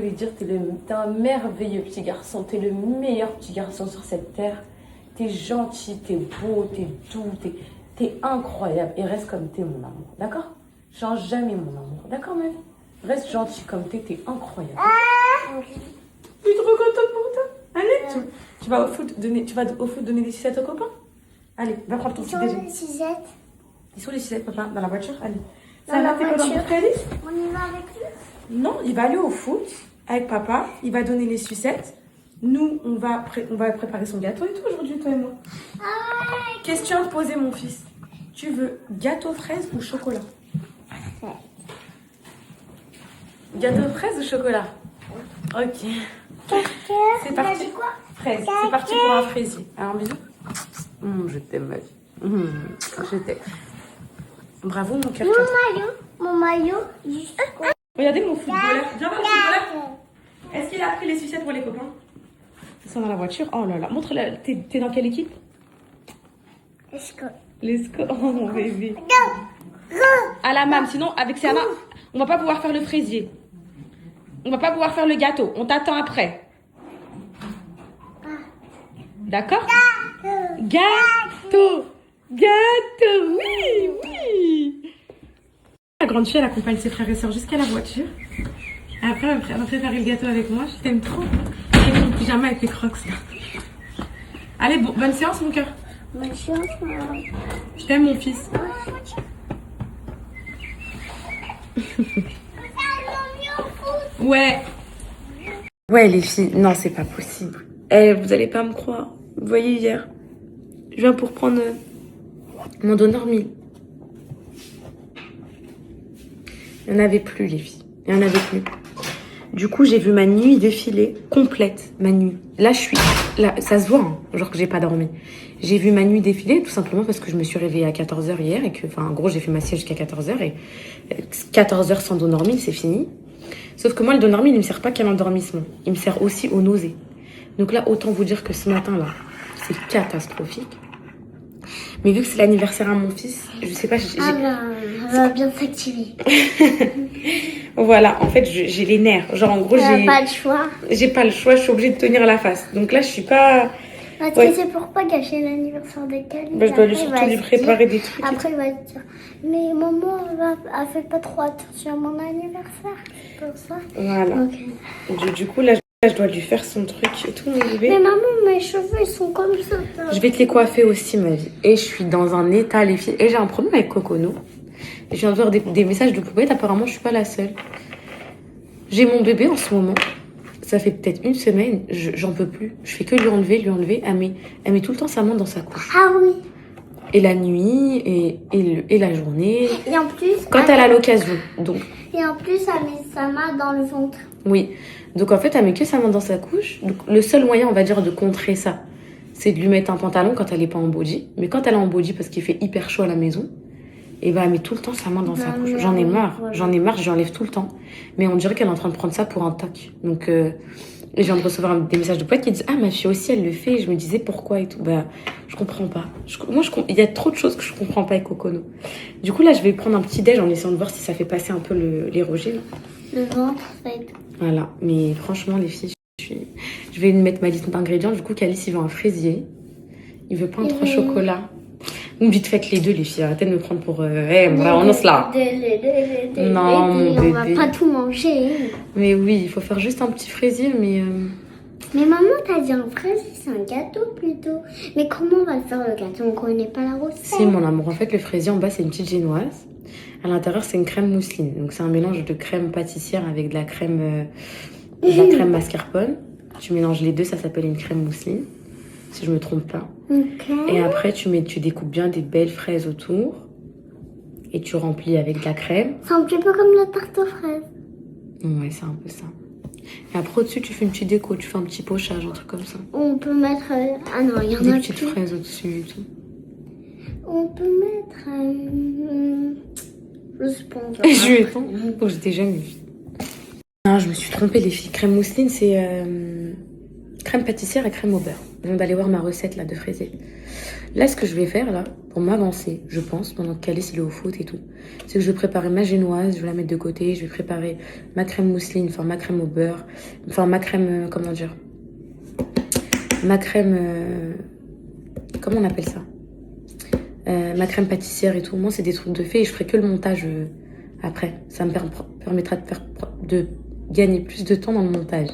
voulais dire, t'es un merveilleux petit garçon. T'es le meilleur petit garçon sur cette terre. T'es gentil, t'es beau, t'es doux, t'es incroyable. Et reste comme t'es, mon amour. D'accord? Change jamais, mon amour. D'accord, ma vie? Reste gentil comme t'es incroyable. Je suis trop contente pour toi. Allez, tu vas au foot donner des sucettes aux copains? Allez, va prendre ton petit déjeuner. Ils sont les sucettes, papa, dans la voiture? Allez. Ça va, t'es pas dans votre Alice? On y va avec lui? Non, il va aller au foot avec papa. Il va donner les sucettes. Nous, on va préparer son gâteau et tout aujourd'hui, toi et moi. Question à te poser, mon fils. Tu veux gâteau fraise ou chocolat? Gâteau fraise ou chocolat? Ok. C'est parti. Fraise. C'est parti pour un fraisier. Alors, bisous. Je t'aime, ma vie. Je t'aime. Bravo, mon cœur. Mon maillot, juste quoi? Regardez mon footballeur. Viens voir le footballeur. Est-ce qu'il a pris les sucettes pour les copains? Ils sont dans la voiture. Oh là là. Montre-le. T'es dans quelle équipe? L'esco. Oh, mon bébé. À la mam. Sinon, avec Siana, on va pas pouvoir faire le fraisier. On va pas pouvoir faire le gâteau. On t'attend après. D'accord? Gâteau. Gâteau. Oui, oui. La grande fille, elle accompagne ses frères et sœurs jusqu'à la voiture. Après, elle va préparer le gâteau avec moi. Je t'aime trop. Et ton pyjama avec les crocs. Allez, bonne séance, mon cœur. Bonne séance, maman. Je t'aime, mon fils. Ouais. Ouais, les filles. Non, c'est pas possible. Vous allez pas me croire. Vous voyez, hier, je viens pour prendre mon donneur mille. Il n'y en avait plus, les filles. Il n'y en avait plus. Du coup, j'ai vu ma nuit défiler complète, ma nuit. Là, là, ça se voit, hein, genre que j'ai pas dormi. J'ai vu ma nuit défiler tout simplement parce que je me suis réveillée à 14h hier et que, enfin, en gros, j'ai fait ma sieste jusqu'à 14h et 14h sans Donormil, c'est fini. Sauf que moi, le Donormil, il me sert pas qu'à l'endormissement. Il me sert aussi aux nausées. Donc là, autant vous dire que ce matin-là, c'est catastrophique. Mais vu que c'est l'anniversaire à mon fils, je sais pas... elle va bien s'activer. Voilà, en fait, j'ai les nerfs. Genre, en gros, j'ai pas le choix. J'ai pas le choix, je suis obligée de tenir la face. Donc là, je suis pas... Parce que c'est pour pas gâcher l'anniversaire de Cali. Je dois surtout lui préparer des trucs. Après, il va se dire, mais maman, elle fait pas trop attention à mon anniversaire. C'est pour ça. Voilà. Okay. Du coup, là, je dois lui faire son truc et tout, mon bébé. Mais maman, mes cheveux, ils sont comme ça. Je vais te les coiffer aussi, ma vie. Et je suis dans un état, les filles. Et j'ai un problème avec Cocono. Et je viens de voir des messages de poupette. Apparemment, je suis pas la seule. J'ai mon bébé en ce moment. Ça fait peut-être une semaine. J'en peux plus. Je fais que lui enlever. Elle met tout le temps sa main dans sa couche. Ah oui. Et la nuit, et la journée. Et en plus... Quand elle a l'occasion. Donc. Et en plus, elle met sa main dans le ventre. Oui. Donc en fait, elle met que sa main dans sa couche. Donc le seul moyen, on va dire, de contrer ça, c'est de lui mettre un pantalon quand elle n'est pas en body. Mais quand elle est en body, parce qu'il fait hyper chaud à la maison, et bah elle met tout le temps sa main dans sa couche. J'en ai marre. Voilà. J'en ai marre, je l'enlève tout le temps. Mais on dirait qu'elle est en train de prendre ça pour un toc. Donc je viens de recevoir des messages de potes qui disent « Ah, ma fille aussi, elle le fait. » Et je me disais pourquoi et tout. Bah, je comprends pas. Il y a trop de choses que je comprends pas avec Cocono. Du coup, là, je vais prendre un petit déj en essayant de voir si ça fait passer un peu les rejets. Là. Le ventre, ça va être... Voilà. Mais franchement, les filles, je vais mettre ma liste d'ingrédients. Du coup, Calice, il veut un fraisier. Il veut pain 3 chocolats. Vous me dites faites les deux, les filles. Arrêtez de me prendre pour... on en se là. Non, mon bébé. On va pas tout manger. Mais oui, il faut faire juste un petit fraisier, mais... Mais maman, t'as dit un fraisier, c'est un gâteau plutôt. Mais comment on va le faire le gâteau? On connaît pas la recette. Si, mon amour. En fait, le fraisier, en bas, c'est une petite génoise. À l'intérieur, c'est une crème mousseline. Donc, c'est un mélange de crème pâtissière avec de la crème mascarpone. Tu mélanges les deux, ça s'appelle une crème mousseline. Si je me trompe pas. Okay. Et après, tu découpes bien des belles fraises autour. Et tu remplis avec de la crème. C'est un petit peu comme la tarte aux fraises. Ouais, c'est un peu ça. Et après, au-dessus, tu fais une petite déco. Tu fais un petit pochage, un truc comme ça. On peut mettre... Ah non, il y en a des petites fraises au-dessus et tout. On peut mettre... Je sais pas. Je vais attendre. Faut que j'étais jamais vue. Non, je me suis trompée, les filles. Crème mousseline, c'est crème pâtissière et crème au beurre. Avant d'aller voir ma recette là de fraisier. Là, ce que je vais faire là, pour m'avancer, je pense, pendant que Calice il est au foot et tout, c'est que je vais préparer ma génoise, je vais la mettre de côté, je vais préparer ma crème mousseline, enfin ma crème au beurre, enfin ma crème, comment dire, ma crème, comment on appelle ça, ma crème pâtissière et tout. Moi, c'est des trucs de fait et je ferai que le montage après. Ça me permettra de gagner plus de temps dans le montage.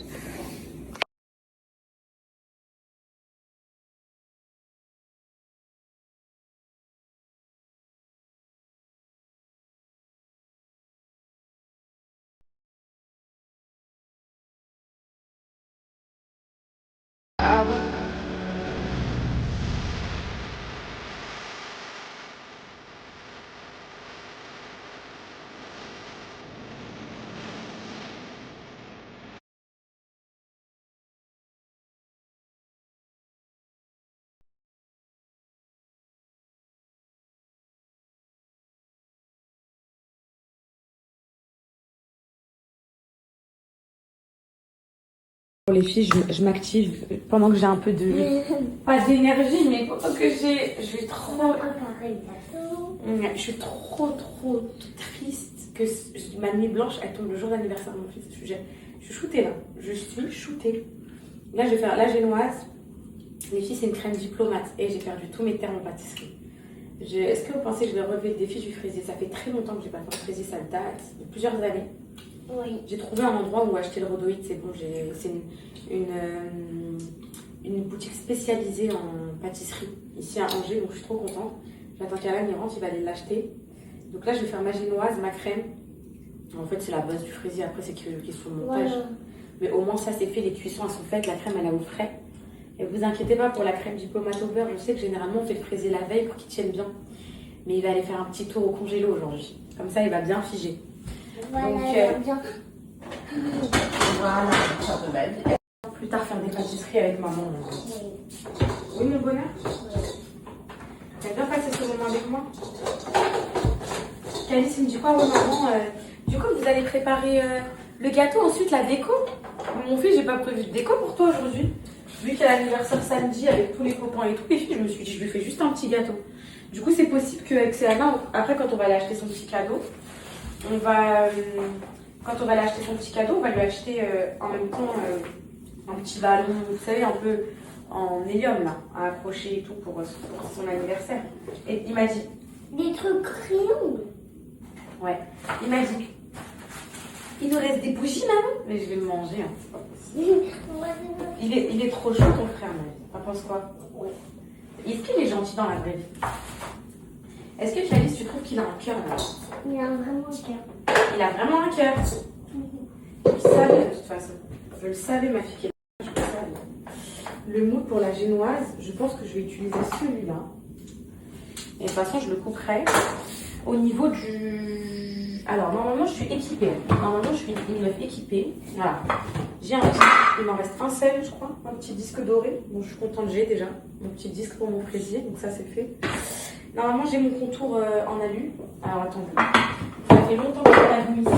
Ah bon. Pour les filles, je m'active pendant que j'ai un peu de... Pas d'énergie, mais pendant que je suis trop... Je suis trop triste que ma nuit blanche, elle tombe le jour d'anniversaire de mon fils. Je suis shootée là. Je suis shootée. Là, je vais faire la génoise. Les filles, c'est une crème diplomate. Et j'ai perdu tous mes termes en pâtisserie. Est-ce que vous pensez que je vais relever le défi du fraisier? Ça fait très longtemps que j'ai pas fait de fraisier, ça date de plusieurs années. Oui. J'ai trouvé un endroit où acheter le rhodoïde, c'est bon. C'est une boutique spécialisée en pâtisserie ici à Angers, donc je suis trop contente. J'attends qu'Alan y rentre, il va aller l'acheter. Donc là, je vais faire ma génoise, ma crème. En fait, c'est la base du fraisier. Après, c'est question de montage. Voilà. Mais au moins, ça, c'est fait. Les cuissons, elles sont faites. La crème, elle est au frais. Et vous inquiétez pas pour la crème diplomate au beurre. Je sais que généralement, on fait le fraisier la veille pour qu'il tienne bien. Mais il va aller faire un petit tour au congélo aujourd'hui. Comme ça, il va bien figer. Voilà, Donc, bien. Voilà, ça peut être. Plus tard, faire des pâtisseries avec maman. Oui, mon bonheur. T'as bien passé ce moment avec moi? Calice, il me dit quoi, oui, maman du coup, vous allez préparer le gâteau, ensuite la déco. Mon fils, j'ai pas prévu de déco pour toi aujourd'hui. Vu qu'il y a l'anniversaire samedi avec tous les copains et tout, les filles, je me suis dit, je lui fais juste un petit gâteau. Du coup, c'est possible qu'avec Céana, après, quand on va aller acheter son petit cadeau, on va lui acheter en même temps un petit ballon, vous savez, un peu en hélium là, à accrocher et tout pour son anniversaire. Et il m'a dit, Des trucs crayons. ouais, il m'a dit, il nous reste des bougies maman? Mais je vais le manger, hein, c'est pas possible. Il est trop chaud ton frère, moi. T'en penses quoi? Ouais. Est-ce qu'il est gentil dans la vraie vie? Est-ce que Calice, tu trouves qu'il a un cœur là? Il a vraiment un cœur. Il a vraiment un cœur. Je le savais de toute façon. Je le savais, ma fille. Je le savais. Le moule pour la génoise, je pense que je vais utiliser celui-là. Et de toute façon, je le couperai. Au niveau du... Alors, normalement, je suis équipée. Normalement, je suis une meuf équipée. Voilà. J'ai un petit... Il m'en reste un seul, je crois. Un petit disque doré. Bon, je suis contente, j'ai déjà mon petit disque pour mon fraisier. Donc ça, c'est fait. Normalement, j'ai mon contour en alu. Alors, attendez. Ça fait longtemps que je l'ai pas vu ici.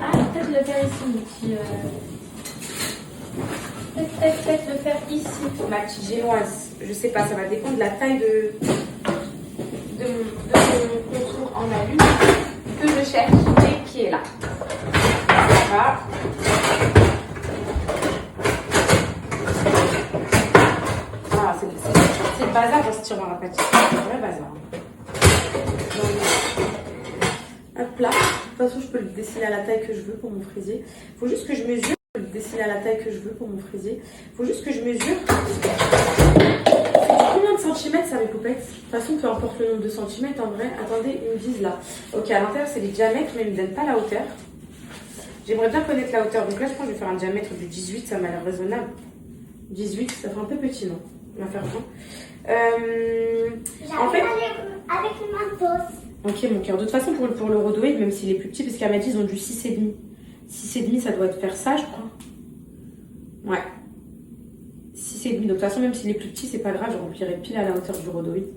Ah, peut-être le faire ici, mon petit... Peut-être le faire ici, ma petite génoise. Je sais pas, ça va dépendre de la taille de mon contour en alu que je cherche et qui est là. Voilà. Ah, c'est le bazar dans ce tiroir à pâtisserie. C'est un vrai bazar. Hop là. De toute façon, je peux le dessiner à la taille que je veux pour mon fraisier. Il faut juste que je mesure. Je peux le dessiner à la taille que je veux pour mon fraisier. Il faut juste que je mesure. Combien de centimètres ça, mes poupettes? De toute façon, peu importe le nombre de centimètres, en vrai. Attendez, ils me disent là. Ok, à l'intérieur, c'est les diamètres, mais ils ne me donnent pas la hauteur. J'aimerais bien connaître la hauteur. Donc là, je pense que je vais faire un diamètre du 18. Ça m'a l'air raisonnable. 18, ça fait un peu petit, non? On va faire ça. En fait... avec le matos. Ok, mon cœur. De toute façon, pour le rhodoïde, même s'il est plus petit, parce qu'à m'a dit, ils ont du 6,5. 6,5, ça doit être faire ça, je crois. Ouais. 6,5. Donc, de toute façon, même s'il est plus petit, c'est pas grave. Je remplirai pile à la hauteur du rhodoïde.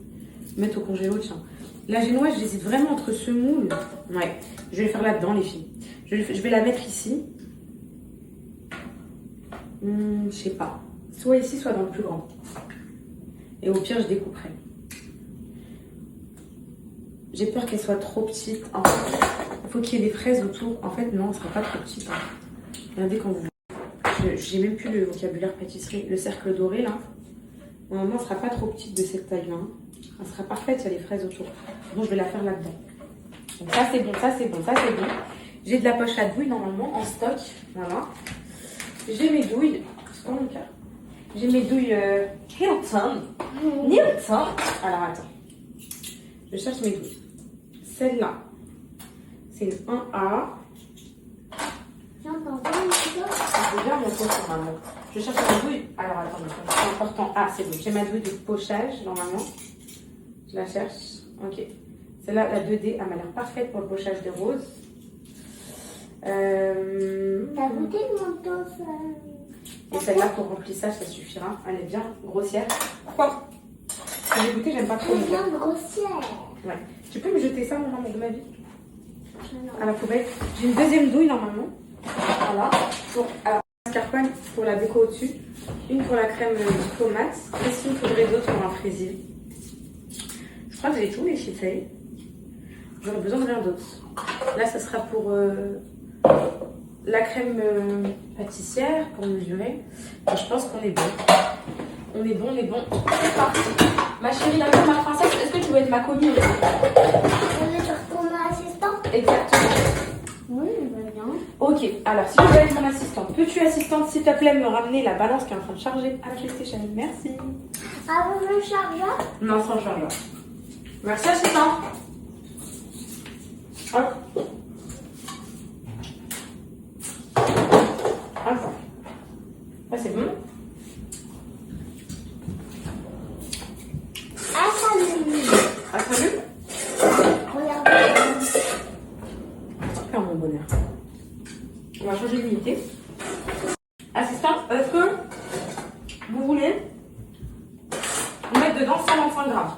Mettre au congélo, tiens. La génoise, j'hésite vraiment entre ce moule. Ouais. Je vais le faire là-dedans, les filles. Je vais la mettre ici. Je sais pas. Soit ici, soit dans le plus grand. Et au pire, je découperai. J'ai peur qu'elle soit trop petite. En fait, il faut qu'il y ait des fraises autour. En fait, non, elle ne sera pas trop petite. Hein. Regardez quand vous... J'ai même plus le vocabulaire pâtisserie. Le cercle doré, là. Normalement, elle ne sera pas trop petite de cette taille-là. Hein. Elle sera parfaite, il y a les fraises autour. Donc, je vais la faire là-dedans. Donc, ça, c'est bon, ça, c'est bon, ça, c'est bon. J'ai de la poche à douille, normalement, en stock. Voilà. J'ai mes douilles. C'est pas mon cas. J'ai mes douilles Hilton. Newton. Alors, attends. Je cherche mes douilles. Celle-là, c'est une 1A. J'entends pas, mais Je bien mon poche normalement. Je cherche ma douille. Alors attends, c'est important. Ah, c'est bon. J'ai ma douille de pochage normalement. Je la cherche. Ok. Celle-là, la 2D, elle m'a l'air parfaite pour le pochage de rose. t'as goûté le manteau Et celle-là pour remplissage, ça suffira. Elle est bien grossière. Pourquoi? J'ai goûté, j'aime pas trop. Elle est bien grossière. Ouais. Tu peux me jeter ça, maman, de ma vie? Non. À la poubelle. J'ai une deuxième douille normalement. Voilà. Donc, alors, mascarpone pour la déco au-dessus. Une pour la crème tomate. Qu'est-ce qu'il me faudrait d'autre pour un fraisier? Je crois que j'ai tout, les filles, ça y est. J'aurais besoin de rien d'autre. Là, ça sera pour la crème pâtissière pour mesurer. Et je pense qu'on est bon. On est bon, on est bon. C'est parti. Ma chérie, d'accord, ma princesse, est-ce que tu veux être ma commis aussi? On est sur ton assistant? Exactement. Oui, je veux bien. Ok, alors si tu veux être mon assistante, peux-tu, assistante, s'il te plaît, me ramener la balance qui est en train de charger à la PlayStation? Merci. Avec le chargeur? Non, sans chargeur. Merci, assistante. Hop. Hop. Ah, c'est bon. Ah, ça me Ah, salut. regarde. Oh, mon bonheur. On va changer d'unité. Assistante, est-ce que vous voulez mettre dedans 125 grammes?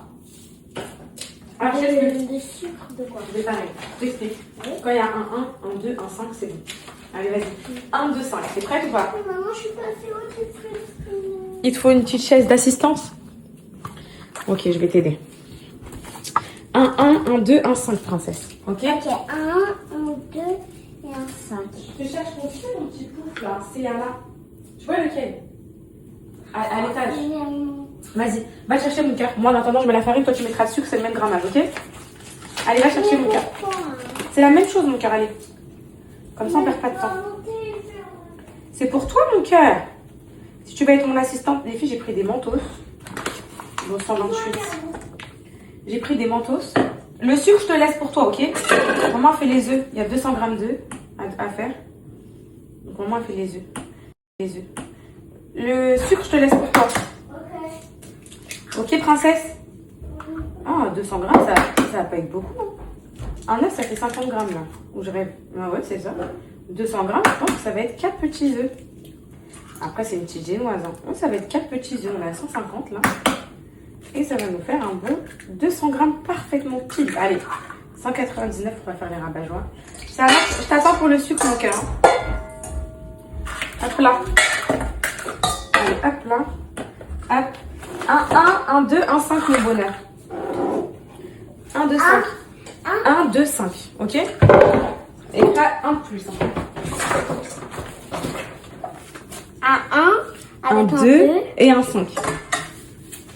Alors, qu'est-ce que... De sucre de quoi? Je vais pareil. Je t'explique. Quand il y a un 1, un 2, un 5, c'est bon. Allez, vas-y. 1, 2, 5. T'es prête ou pas? Maman, je suis passée au dessus. Il te faut une petite chaise d'assistance? Ok, je vais t'aider. 1, 1, 1, 2, 1, 5, princesse. Ok? Ok, 1, 2 et un 5. Je cherche mon petit pouf là. C'est là. Tu vois lequel? À l'étage. Vas-y, va chercher mon cœur. Moi, en attendant, je mets la farine. Toi, tu mettras le sucre. C'est le même grammage, ok? Allez, va chercher mon cœur. C'est la même chose, mon cœur. Allez. Comme ça, on perd pas de temps. C'est pour toi, mon cœur. Si tu veux être mon assistante, les filles, j'ai pris des mentos. Bon, 128. J'ai pris des mentos. Le sucre, je te laisse pour toi, ok? Maman fait les œufs. Il y a 200 grammes d'œufs à faire. Donc, maman fait les œufs. Les œufs. Le sucre, je te laisse pour toi. Ok, princesse? Ah, 200 grammes, ça va pas être beaucoup. Hein. Un œuf, ça fait 50 grammes, là. Où je rêve. Ah ouais, c'est ça. 200 grammes, je pense que ça va être 4 petits œufs. Après, c'est une petite génoise. Hein. Oh, ça va être 4 petits œufs. On est à 150, là. Et ça va nous faire un bon 200 grammes parfaitement pile. Allez, 199 pour faire les rabat-joie. Ça va, je t'attends pour le sucre, mon cœur. Hop là. Allez, hop là. Hop. 1, 2, 1, 5, mon bonheur. 1, 2, 5. 1, 2, 5. Ok? Et pas un de plus. Hein. Un 2 et un 5.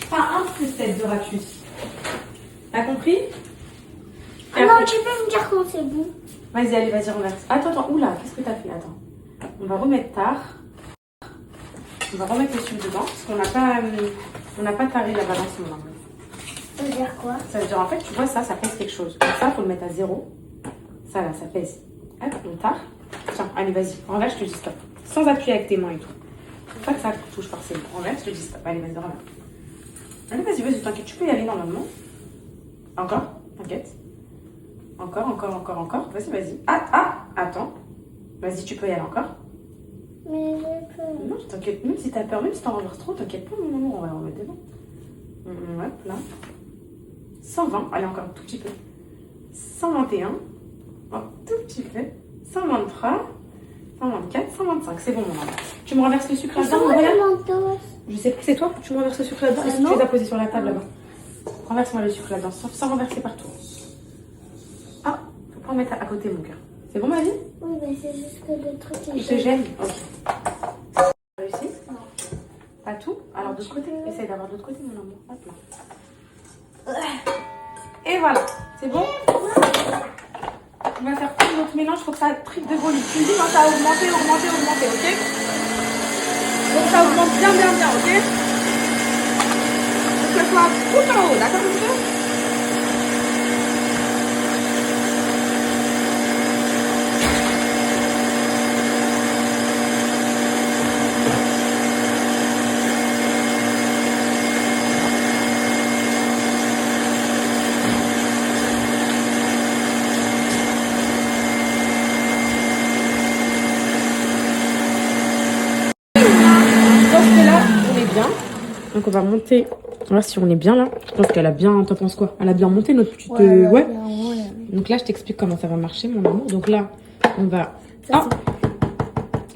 Pas un plus tête de ratus. T'as compris? Ah non, tu peux me dire quand c'est bon. Vas-y, allez, vas-y, renverse. Attends, oula, qu'est-ce que t'as fait? Attends. On va remettre tard. On va remettre le sucre dedans parce qu'on n'a pas taré la balance normalement. Ça veut dire quoi? Ça veut dire en fait, tu vois, ça pèse quelque chose. Donc ça, faut le mettre à 0. Ça là, ça pèse. Hop, on tare. Tiens, allez, vas-y, renverse, je te dis stop. Sans appuyer avec tes mains et tout. Faut pas que ça touche forcément. Renverse, je te dis stop. Allez, vas-y, renverse. Allez, vas-y, t'inquiète, tu peux y aller normalement. Encore, t'inquiète. Encore. Vas-y. Attends. Vas-y, tu peux y aller encore. Mais j'ai peur. Non, t'inquiète, même si t'as peur, même si t'en renverses trop, t'inquiète pas, mon amour, on va remettre dedans. Hop, là. 120, allez, encore un tout petit peu. 121, un tout petit peu. 123, 124, 125. C'est bon, mon amour. Tu me renverses le sucre là-dedans, Comment regarde. le mentos? Je sais pas, c'est toi. Tu me renverses le sucre là-dedans. Est-ce que tu les as posés sur la table là-bas? Renverse-moi le sucre là-dedans, sans renverser partout. Ah, faut pas en mettre à côté, mon cœur. C'est bon, ma vie? Oui, mais c'est juste que le truc est... Il te gêne? Ok. Réussi? Non. Pas tout? Alors, de l'autre côté. Essaye d'avoir de l'autre côté, mon amour. Hop là. Et voilà. C'est bon? On va faire tout notre mélange. Faut que ça triple de volume. Tu me dis quand ça a augmenté, ok? Faut que ça augmente bien, ok? Faut que ça soit tout en haut, d'accord, monsieur? Donc on va monter. On va voir si on est bien là. Je pense qu'elle a bien. T'en penses quoi? Elle a bien monté notre petite. Ouais. Donc là, je t'explique comment ça va marcher, mon amour. Donc là, on va. Ah,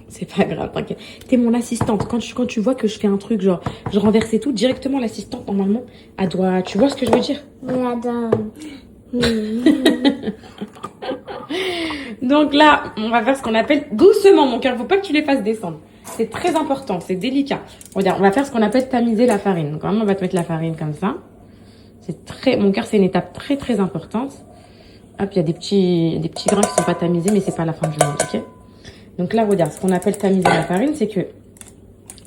c'est pas grave, t'inquiète. T'es mon assistante. Quand tu vois que je fais un truc, genre, je renverse et tout, directement l'assistante, normalement, elle doit. Tu vois ce que je veux dire? Donc là, on va faire ce qu'on appelle doucement, mon cœur. Faut pas que tu les fasses descendre. C'est très important, c'est délicat. Regarde, on va faire ce qu'on appelle tamiser la farine. Donc vraiment, on va te mettre la farine comme ça. C'est très, mon cœur, c'est une étape très très importante. Hop, il y a des petits grains qui sont pas tamisés, mais c'est pas la fin du monde, ok? Donc là, regarde, ce qu'on appelle tamiser la farine, c'est que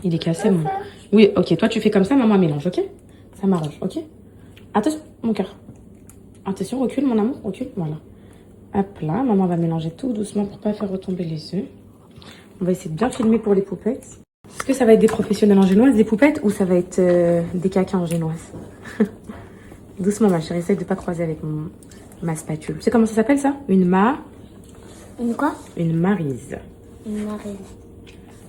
il est cassé, mon. Oui, ok. Toi, tu fais comme ça, maman mélange, ok? Ça m'arrange, ok? Attention, mon cœur. Attention, recule, mon amour, recule, voilà. Hop là, maman va mélanger tout doucement pour pas faire retomber les œufs. On va essayer de bien filmer pour les poupettes. Est-ce que ça va être des professionnels en génoise, des poupettes, ou ça va être des caca en génoise? Doucement, ma chérie, essaye de pas croiser avec ma spatule. Tu sais comment ça s'appelle ça? Une quoi? Une maryse. Une maryse.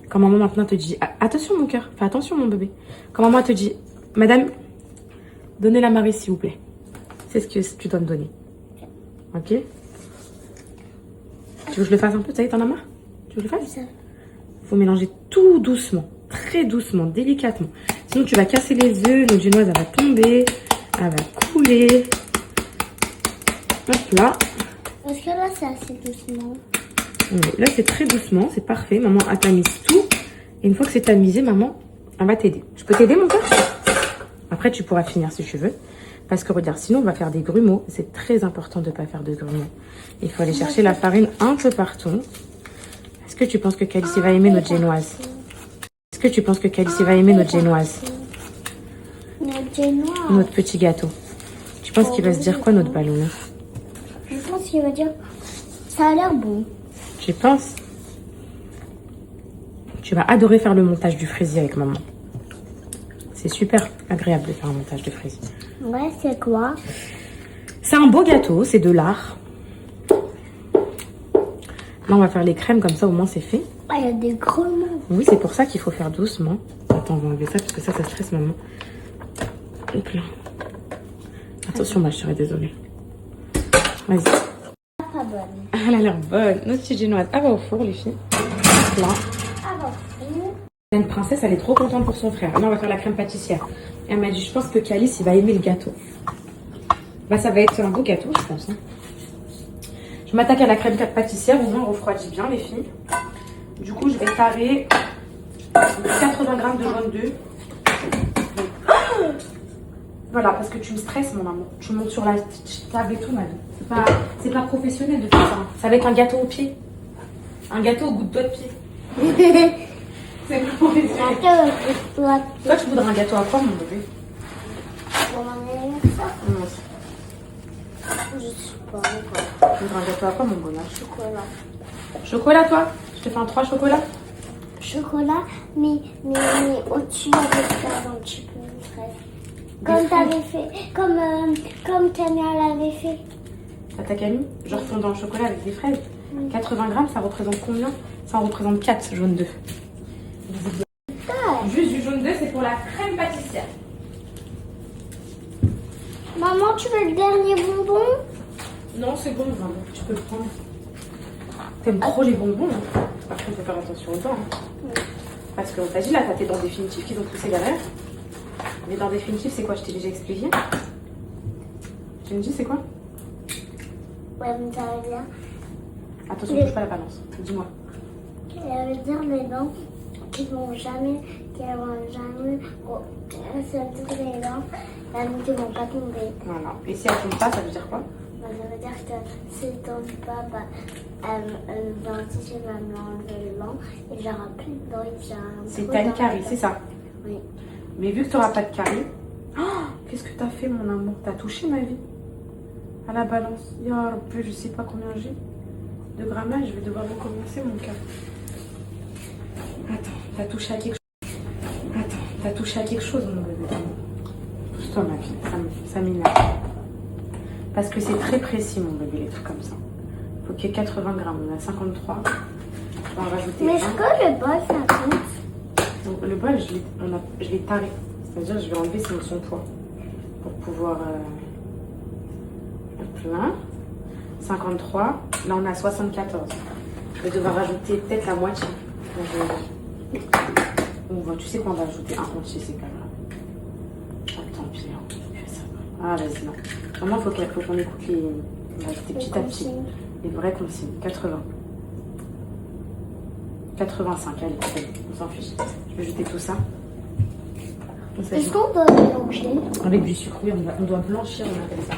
Quand maman maintenant te dit... attention mon cœur, fais attention mon bébé. Quand maman te dit, madame, donnez la maryse s'il vous plaît. C'est ce que tu dois me donner. Ok? Tu veux que je le fasse un peu? Ça y est, t'en as marre? Tu veux que je le fasse? Il faut mélanger tout doucement, très doucement, délicatement. Sinon, tu vas casser les œufs, notre génoise, elle va tomber, elle va couler. Hop là. Parce que là, c'est assez doucement. Oui, là, c'est très doucement, c'est parfait. Maman a tamisé tout. Et une fois que c'est tamisé, maman, elle va t'aider. Je peux t'aider, mon cœur? Après, tu pourras finir si tu veux. Parce que regarde, sinon, on va faire des grumeaux. C'est très important de ne pas faire de grumeaux. Il faut aller chercher la farine un peu partout. Est-ce que tu penses que Calice va aimer notre génoise? Est-ce que tu penses que Calice va aimer notre génoise? Notre génoise? Notre petit gâteau. Tu penses qu'il va se dire quoi, notre ballon? Je pense qu'il va dire, ça a l'air bon. Tu penses? Tu vas adorer faire le montage du fraisier avec maman. C'est super agréable de faire un montage de fraisier. Ouais, c'est quoi? C'est un beau gâteau, c'est de l'art. Là, on va faire les crèmes, comme ça, au moins, c'est fait. Ah, il y a des gros mots. Oui, c'est pour ça qu'il faut faire doucement. Attends, on va enlever ça, parce que ça stresse maman. Hop là. Attention, ma chérie, désolée. Vas-y. Pas bonne. Elle a l'air bonne. Notre petite génoise, elle va au four, les filles. Hop là. Ah bon. Une princesse, elle est trop contente pour son frère. Là, on va faire la crème pâtissière. Et elle m'a dit, je pense que Calice, il va aimer le gâteau. Bah, ça va être un beau gâteau, je pense. Hein. Je m'attaque à la crème pâtissière. Au moins, on refroidit bien, les filles. Du coup, je vais tarer 80 g de jaune d'œuf. Voilà, parce que tu me stresses, mon amour. Tu montes sur la table et tout, ma vie. C'est pas professionnel de faire ça. C'est avec un gâteau au pied. Un gâteau au goût de doigt de pied. C'est pas professionnel. Toi, tu voudrais un gâteau à quoi, mon bébé? Pour mon anniversaire? Je sais pas. Tu voudrais un gâteau à quoi, mon bonheur? Chocolat. Chocolat, toi? Je te fais un 3 chocolats? Chocolat, mais au-dessus, avec un petit peu de fraise. Comme t'avais fait, comme Camille l'avait fait. Ta Camille, genre fondant au chocolat avec des fraises. 80 grammes, ça représente combien? Ça en représente 4 jaunes d'œufs. Juste du jaune d'œuf, c'est pour la crème pâtissière. Maman, tu veux le dernier bonbon? Non, c'est bon, vraiment. Tu peux le prendre. T'aimes trop les bonbons, hein? Par contre, il faut faire attention aux dents. Hein. Parce qu'on t'a dit là, t'as tes dents définitives qui ont poussé derrière. Les dents définitives, c'est quoi? Je t'ai déjà expliqué. Tu me dis, c'est quoi? Ouais, mais ça veut dire. Attention, ne touche pas la balance. Dis-moi. Ça veut dire les dents qui vont jamais. Ça veut dire les dents qui vont pas tomber. Voilà. Et si elles tombent pas, ça veut dire quoi? Bah, ça veut dire que si elles tombent pas, bah, le dentiste va me l'enlever le dent et j'aurai plus de dents. C'est t'as une carie, c'est ça? Oui. Mais vu que tu n'auras pas de carie, oh, qu'est-ce que tu as fait, mon amour? Tu as touché ma vie à la balance. Plus, je sais pas combien j'ai de grammage. Je vais devoir recommencer, mon cœur. Attends, tu as touché à quelque chose. Attends, tu as touché à quelque chose, mon bébé. Pousse-toi, ma fille. Ça m'énerve. Parce que c'est très précis, mon bébé, les trucs comme ça. Il faut qu'il y ait 80 grammes. On a 53. On va en rajouter. Mais est-ce que le bol, ça compte? Donc, le bol, je l'ai taré. C'est-à-dire, je vais enlever son poids pour pouvoir plein. 53. Là, on a 74. Je vais devoir rajouter peut-être la moitié. Tu sais quoi, on va ajouter un entier, c'est pas grave. Tant pis, hein. Ah, vas-y, non. Vraiment, faut qu'on écoute les. On va ajouter petit à petit. Les vraies consignes. 80. 85, allez, on s'en fiche. Je vais jeter tout ça. Est-ce qu'on doit mélanger? Avec du sucre, oui, on doit blanchir, on appelle ça.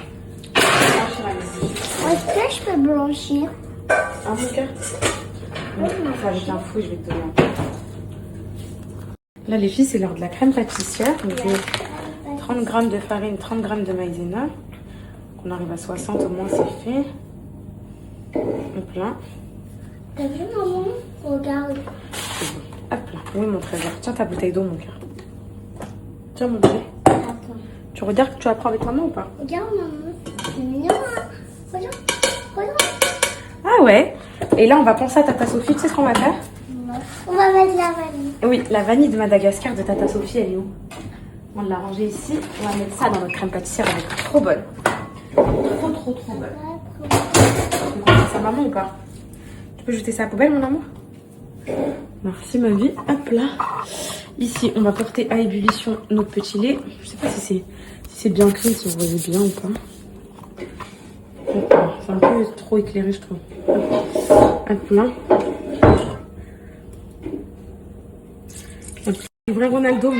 Blanchir avec du sucre. Est-ce que je peux blanchir? Un mon cœur? Enfin, avec un fouet, je vais te donner un peu. Là, les filles, c'est l'heure de la crème pâtissière. Donc, j'ai 30 g de farine, 30 g de maïzena. On arrive à 60, au moins, c'est fait. On plein. T'as vu, maman? Regarde. Hop là. Oui, mon trésor. Tiens ta bouteille d'eau, mon cœur. Tiens, mon bébé. Attends. Tu regardes que tu apprends avec maman ou pas? Regarde, maman. C'est mignon, hein? Regarde. Regarde. Ah ouais. Et là, on va penser à Tata Sophie. Tu sais ce qu'on va faire? On va mettre la vanille. Oui, la vanille de Madagascar de Tata Sophie, elle est où? On l'a rangée ici. On va mettre ça dans notre crème pâtissière. Elle est trop bonne. Trop bonne. Tu veux qu'on fasse ça, maman, ou pas? Tu peux jeter ça à la poubelle, mon amour? Merci, ma vie. Hop là. Ici, on va porter à ébullition notre petit lait. Je sais pas si c'est bien clean, si vous voyez bien ou pas. C'est un peu trop éclairé, je trouve. Hop là. Le vrai Ronaldo.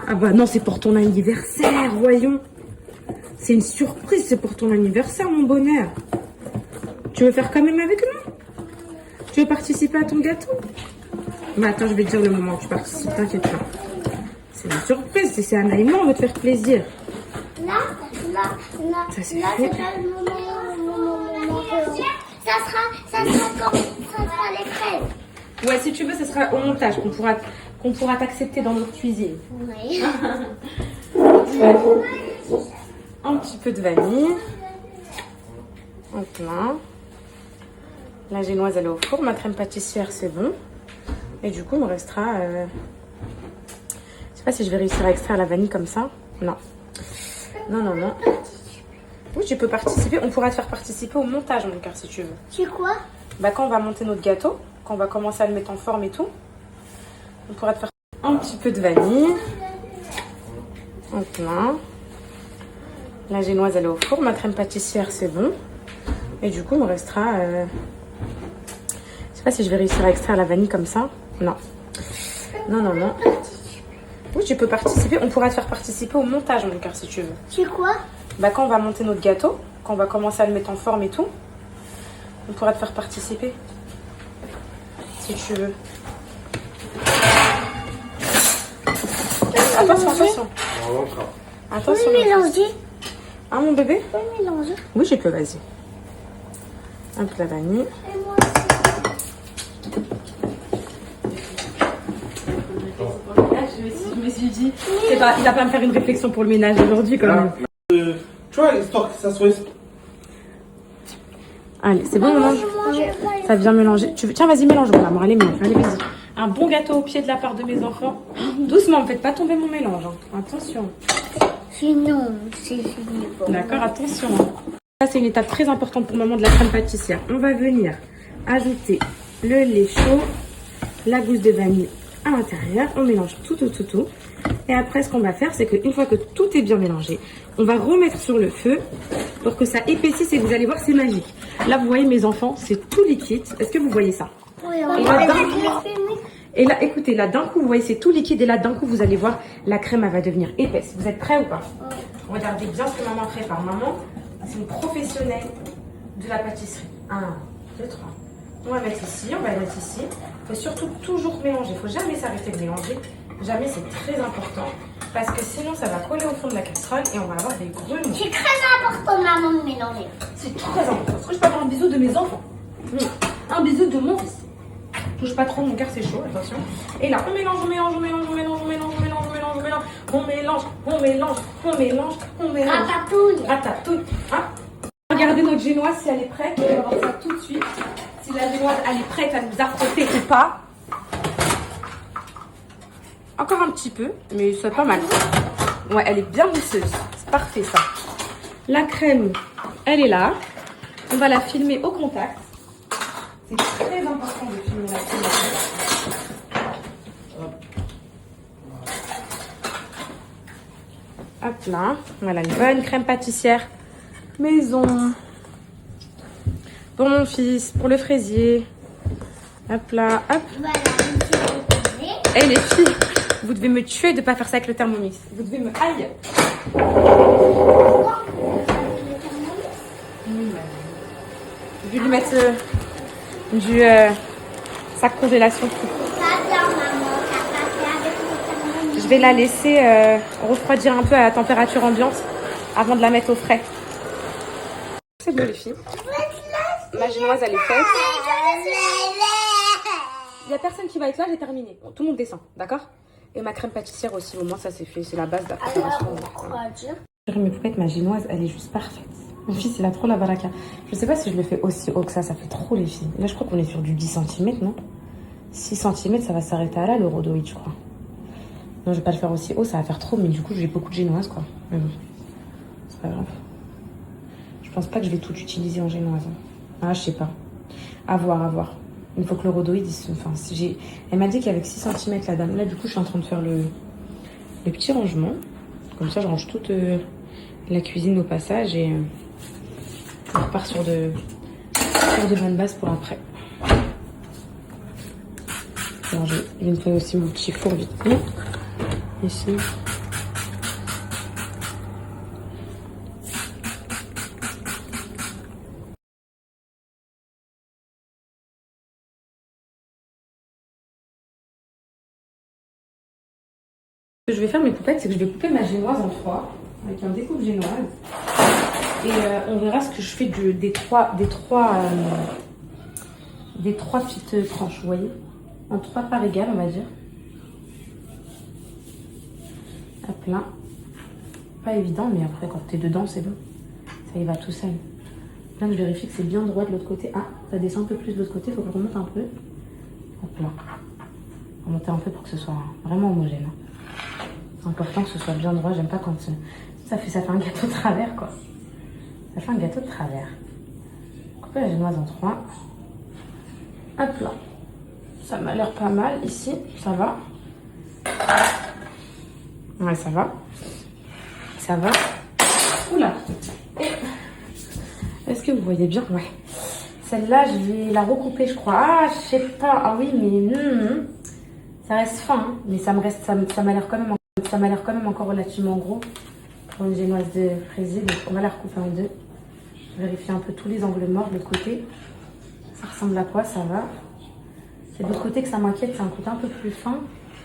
Ah bah non, c'est pour ton anniversaire, voyons. C'est une surprise, c'est pour ton anniversaire, mon bonheur. Tu veux faire quand même avec nous? Tu veux participer à ton gâteau? Mais attends, je vais te dire le moment où tu participes, t'inquiète pas. C'est une surprise, c'est Anna et moi, on veut te faire plaisir. Là, Ça, c'est là, c'est pas le moment. Ça sera les fraises. Ouais, si tu veux, ce sera au montage qu'on pourra t'accepter dans notre cuisine. Oui. Un petit peu de vanille. Hop là. La génoise, elle est au four. Ma crème pâtissière, c'est bon. Et du coup, il me restera... Je sais pas si je vais réussir à extraire la vanille comme ça. Non. Non. Oui, tu peux participer. On pourra te faire participer au montage, mon cœur, si tu veux. C'est quoi? Bah, quand on va monter notre gâteau, quand on va commencer à le mettre en forme et tout, on pourra te faire un petit peu de vanille. Hop là. La génoise, elle est au four. Ma crème pâtissière, c'est bon. Et du coup, il me restera... Je sais pas si je vais réussir à extraire la vanille comme ça. Non. Oui, tu peux participer. On pourra te faire participer au montage, mon cœur, si tu veux. C'est quoi? Bah, quand on va monter notre gâteau, quand on va commencer à le mettre en forme et tout, on pourra te faire participer. Si tu veux. Attention. Attention. Oui, mélanger. Hein, mon bébé? Oui, mélanger. Oui, je peux, vas-y. Hop, la vanille. Et moi Là, je me suis dit, il va pas me faire une réflexion pour le ménage aujourd'hui, quand même. Tu vois, histoire que ça soit... Allez, c'est bon, maman? Ça vient mélanger. Tiens, vas-y, mélange, mon amour. Allez, mélange. Allez, vas-y. Un bon gâteau au pied de la part de mes enfants. Doucement, ne faites pas tomber mon mélange. Hein. Attention. Sinon, c'est fini. D'accord, attention. Ça, c'est une étape très importante pour le moment de la crème pâtissière. On va venir ajouter le lait chaud, la gousse de vanille à l'intérieur. On mélange tout. Et après, ce qu'on va faire, c'est qu'une fois que tout est bien mélangé, on va remettre sur le feu pour que ça épaississe et vous allez voir, c'est magique. Là, vous voyez mes enfants, c'est tout liquide. Est-ce que vous voyez ça? Oui, Et là, écoutez, là, d'un coup, vous voyez, c'est tout liquide. Et là, d'un coup, vous allez voir, la crème, elle va devenir épaisse. Vous êtes prêts ou pas? Regardez bien ce que maman prépare. Maman, c'est une professionnelle de la pâtisserie. 1, 2, 3. On va mettre ici, on va mettre ici. Il faut surtout toujours mélanger. Il ne faut jamais s'arrêter de mélanger. Jamais, c'est très important. Parce que sinon, ça va coller au fond de la casserole et on va avoir des grumeaux. C'est très important, maman, de mélanger. C'est très important. Est-ce que je peux avoir un bisou de mes enfants? Un bisou de mon fils. Touche pas trop, mon cœur c'est chaud, attention. Et là, on mélange. Ratatouille. Hein? Regardez notre génoise si elle est prête. On va voir ça tout de suite. Si la génoise elle est prête à nous affronter ou pas. Encore un petit peu, mais c'est pas mal. Ouais, elle est bien mousseuse. C'est parfait ça. La crème, elle est là. On va la filmer au contact. C'est très important de filmer la crème. Hop là. Voilà une bonne crème pâtissière maison. Pour mon fils, pour le fraisier. Hop là, hop. Voilà, je vais Eh les filles, vous devez me tuer de ne pas faire ça avec le Thermomix. Vous devez me haïr. Je vais lui mettre du sac congélation. Je vais la laisser refroidir un peu à température ambiante avant de la mettre au frais. C'est bon les filles. Ma génoise elle est faite. Il n'y a personne qui va être là, j'ai terminé. Bon, tout le monde descend, d'accord? Et ma crème pâtissière aussi, au moins ça c'est fait, c'est la base de la préparation. Mes poupettes, ma génoise, elle est juste parfaite. Mon fils, il a trop la baraka. Je sais pas si je le fais aussi haut que ça fait trop les filles. Là, je crois qu'on est sur du 10 cm, non? 6 cm, ça va s'arrêter à là, le rhodoïde, je crois. Non, je vais pas le faire aussi haut, ça va faire trop, mais du coup, j'ai beaucoup de génoise, quoi. Mais bon, c'est pas grave. Je pense pas que je vais tout utiliser en génoise. Ah, je sais pas. À voir. Il faut que le rhodoïde, enfin, elle m'a dit qu'avec 6 cm, la dame. Là, du coup, je suis en train de faire le petit rangement. Comme ça, je range toute la cuisine au passage et on repart sur de bonnes bases pour après. Alors, je vais nettoyer aussi mon petit four vite fait. Ici. Ce que je vais faire mes poupettes, c'est que je vais couper ma génoise en 3 avec un découpe génoise et on verra ce que je fais des trois petites tranches, vous voyez, en 3 parts égales, on va dire. Hop là, pas évident, mais après quand t'es dedans c'est bon, ça y va tout seul. Là je vérifie que c'est bien droit de l'autre côté. Ah, ça descend un peu plus de l'autre côté, il faut que je remonte un peu. Hop là, remonter un peu pour que ce soit vraiment homogène. C'est important que ce soit bien droit, j'aime pas quand ça fait un gâteau de travers quoi. Ça fait un gâteau de travers. Couper la génoise en 3. Hop là. Ça m'a l'air pas mal ici, ça va. Ouais, ça va. Ça va. Oula. Est-ce que vous voyez bien? Ouais. Celle-là, je vais la recouper, je crois. Ah, je sais pas. Ah oui, mais ça reste fin, hein. Mais ça m'a l'air quand même. Ça m'a l'air quand même encore relativement gros pour une génoise de fraisier. Donc on va la recouper en 2. Vérifier un peu tous les angles morts de l'autre côté. Ça ressemble à quoi? Ça va. C'est de l'autre côté que ça m'inquiète. C'est un côté un peu plus fin.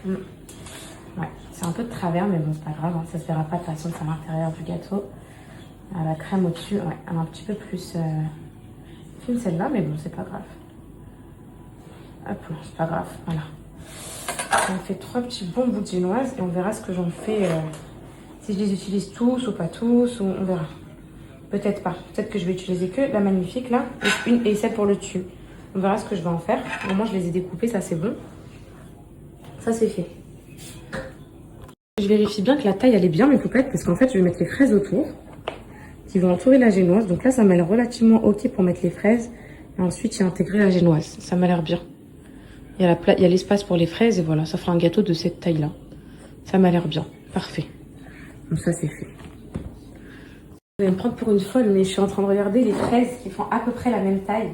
Ouais, c'est un peu de travers, mais bon, c'est pas grave. Hein. Ça se verra pas de toute façon, c'est à l'intérieur du gâteau. La crème au-dessus, ouais, elle est un petit peu plus fine celle-là, mais bon, c'est pas grave. Hop, non, c'est pas grave. Voilà. On fait 3 petits bons bouts de génoise et on verra ce que j'en fais. Si je les utilise tous ou pas tous, ou on verra. Peut-être pas. Peut-être que je vais utiliser que la magnifique là et celle pour le dessus. On verra ce que je vais en faire. Au moment, je les ai découpés, ça c'est bon. Ça c'est fait. Je vérifie bien que la taille elle est bien mes poupettes parce qu'en fait je vais mettre les fraises autour qui vont entourer la génoise. Donc là ça m'a l'air relativement ok pour mettre les fraises Et ensuite, j'ai intégré la génoise. Ça m'a l'air bien. Il y a l'espace pour les fraises et voilà, ça fera un gâteau de cette taille-là. Ça m'a l'air bien. Parfait. Donc ça, c'est fait. Je vais me prendre pour une folle, mais je suis en train de regarder les fraises qui font à peu près la même taille.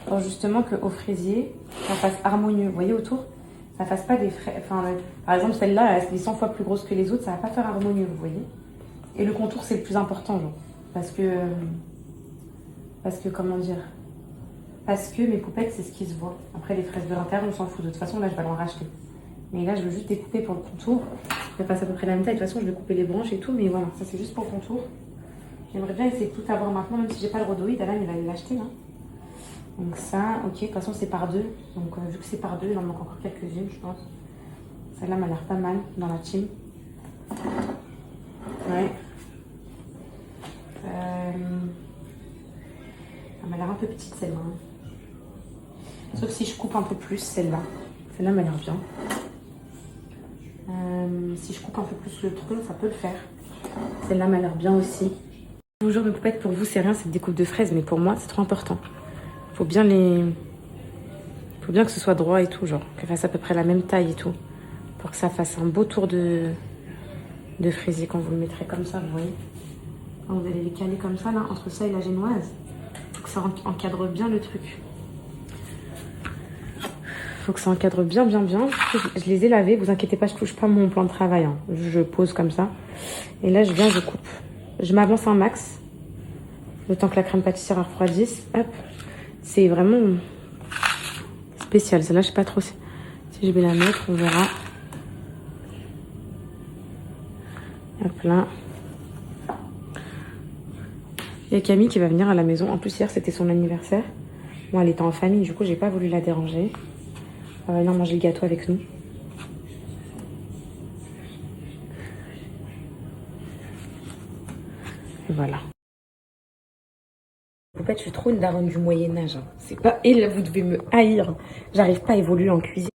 Pour justement qu'au fraisier, ça fasse harmonieux. Vous voyez autour? Ça fasse pas des fraises... Enfin, par exemple, celle-là, elle est 100 fois plus grosse que les autres. Ça va pas faire harmonieux, vous voyez? Et le contour, c'est le plus important, genre. Parce que, comment dire? Parce que mes poupettes, c'est ce qui se voit. Après, les fraises de l'intérieur, on s'en fout. De toute façon, là, je vais en racheter. Mais là, je veux juste découper pour le contour. Ça passe à peu près la même taille. De toute façon, je vais couper les branches et tout. Mais voilà, ça, c'est juste pour le contour. J'aimerais bien essayer de tout avoir maintenant, même si j'ai pas le rhodoïde. Alain, il va l'acheter, là. Donc ça, ok. De toute façon, c'est par deux. Donc, vu que c'est par deux, il en manque encore quelques-unes, je pense. Celle-là m'a l'air pas mal dans la team. Ouais. Elle m'a l'air un peu petite, celle-là. Sauf si je coupe un peu plus celle-là. Celle-là m'a l'air bien. Si je coupe un peu plus le tronc, ça peut le faire. Celle-là m'a l'air bien aussi. Bonjour mes poupettes, pour vous c'est rien cette découpe de fraises, mais pour moi c'est trop important. Faut bien que ce soit droit et tout, genre qu'elle fasse à peu près la même taille et tout. Pour que ça fasse un beau tour de fraisier quand vous le mettrez comme ça, vous voyez. Quand vous allez les caler comme ça, là, entre ça et la génoise. Faut que ça encadre bien le truc. Faut que ça encadre bien. Je les ai lavés, vous inquiétez pas, je touche pas mon plan de travail. Hein. Je pose comme ça. Et là, je coupe. Je m'avance un max. Le temps que la crème pâtissière refroidisse. Hop. C'est vraiment spécial. Celle-là, je sais pas trop si je vais la mettre, on verra. Hop là. Il y a Camille qui va venir à la maison. En plus, hier, c'était son anniversaire. Moi, elle était en famille, du coup, j'ai pas voulu la déranger. Elle va venir manger le gâteau avec nous. Et voilà. En fait, je suis trop une daronne du Moyen-Âge. Hein. C'est pas... Et là, vous devez me haïr. J'arrive pas à évoluer en cuisine.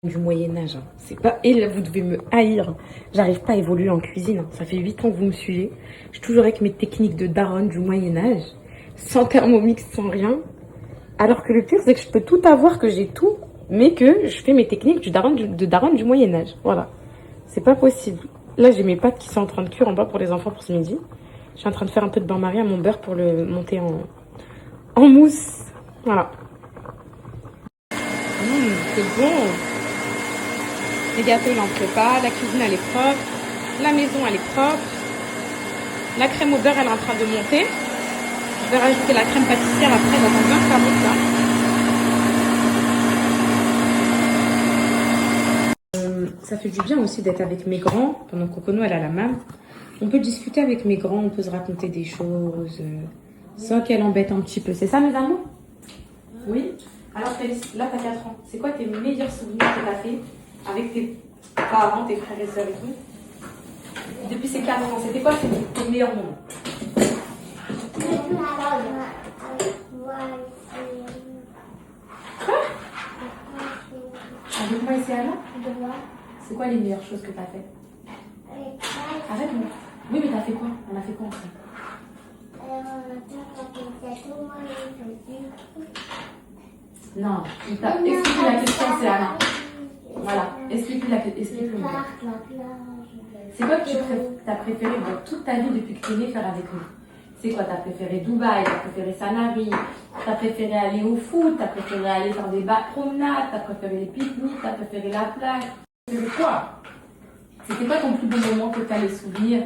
Du Moyen-Âge. Hein. C'est pas... Et là, vous devez me haïr. J'arrive pas à évoluer en cuisine. Hein. Ça fait 8 ans que vous me suivez. Je suis toujours avec mes techniques de daronne du Moyen-Âge. Sans Thermomix, sans rien. Alors que le pire, c'est que je peux tout avoir, que j'ai tout, mais que je fais mes techniques de daronne du Moyen-Âge. Voilà. C'est pas possible. Là, j'ai mes pâtes qui sont en train de cuire en bas pour les enfants pour ce midi. Je suis en train de faire un peu de bain-marie à mon beurre pour le monter en mousse. Voilà. C'est bon. Les gâteaux, il n'en fait pas. La cuisine, elle est propre. La maison, elle est propre. La crème au beurre, elle est en train de monter. Je vais rajouter la crème pâtissière après. J'attends bien que ça monte là. Ça fait du bien aussi d'être avec mes grands. Pendant que Cocono, elle a la main. On peut discuter avec mes grands. On peut se raconter des choses. Sans qu'elle embête un petit peu. C'est ça, mes amours? Oui. Alors, là, tu as 4 ans. C'est quoi tes meilleurs souvenirs que tu as fait avec tes parents, tes frères et sœurs et tout? Depuis ces 4 ans, c'était quoi tes meilleurs moments? Avec moi ici, Anna? C'est quoi les meilleures choses que tu as fait? Arrête-moi. Oui, mais tu as fait quoi? On a fait quoi ensemble? Non, explique la question, c'est Anna. Voilà, explique-moi. C'est quoi que tu as préféré toute ta vie depuis que tu es née faire avec nous? C'est quoi? T'as préféré Dubaï, t'as préféré Sanary, t'as préféré aller au foot, t'as préféré aller faire des promenades, t'as préféré les pique-niques, t'as préféré la plage? C'était quoi? C'était quoi ton plus beau moment que t'as les souvenirs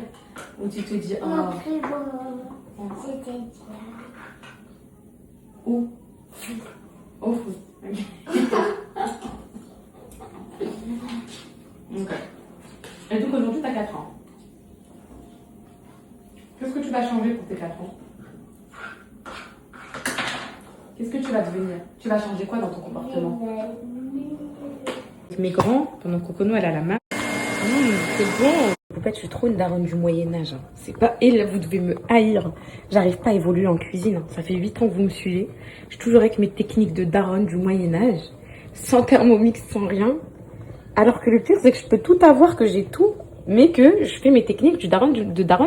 où tu te dis oh... Mon plus beau moment, c'était bien. Où? Au foot. Ok. Et donc aujourd'hui, tu as 4 ans. Qu'est-ce que tu vas changer pour tes 4 ans? Qu'est-ce que tu vas devenir? Tu vas changer quoi dans ton comportement? Mes grands, pendant que Cocono, elle a la main. C'est bon. En fait, je suis trop une daronne du Moyen-Âge. Hein. C'est pas... Et là, vous devez me haïr. J'arrive pas à évoluer en cuisine. Hein. Ça fait 8 ans que vous me suivez. Je suis toujours avec mes techniques de daronne du Moyen-Âge. Sans Thermomix, sans rien. Alors que le pire, c'est que je peux tout avoir, que j'ai tout, mais que je fais mes techniques de daronne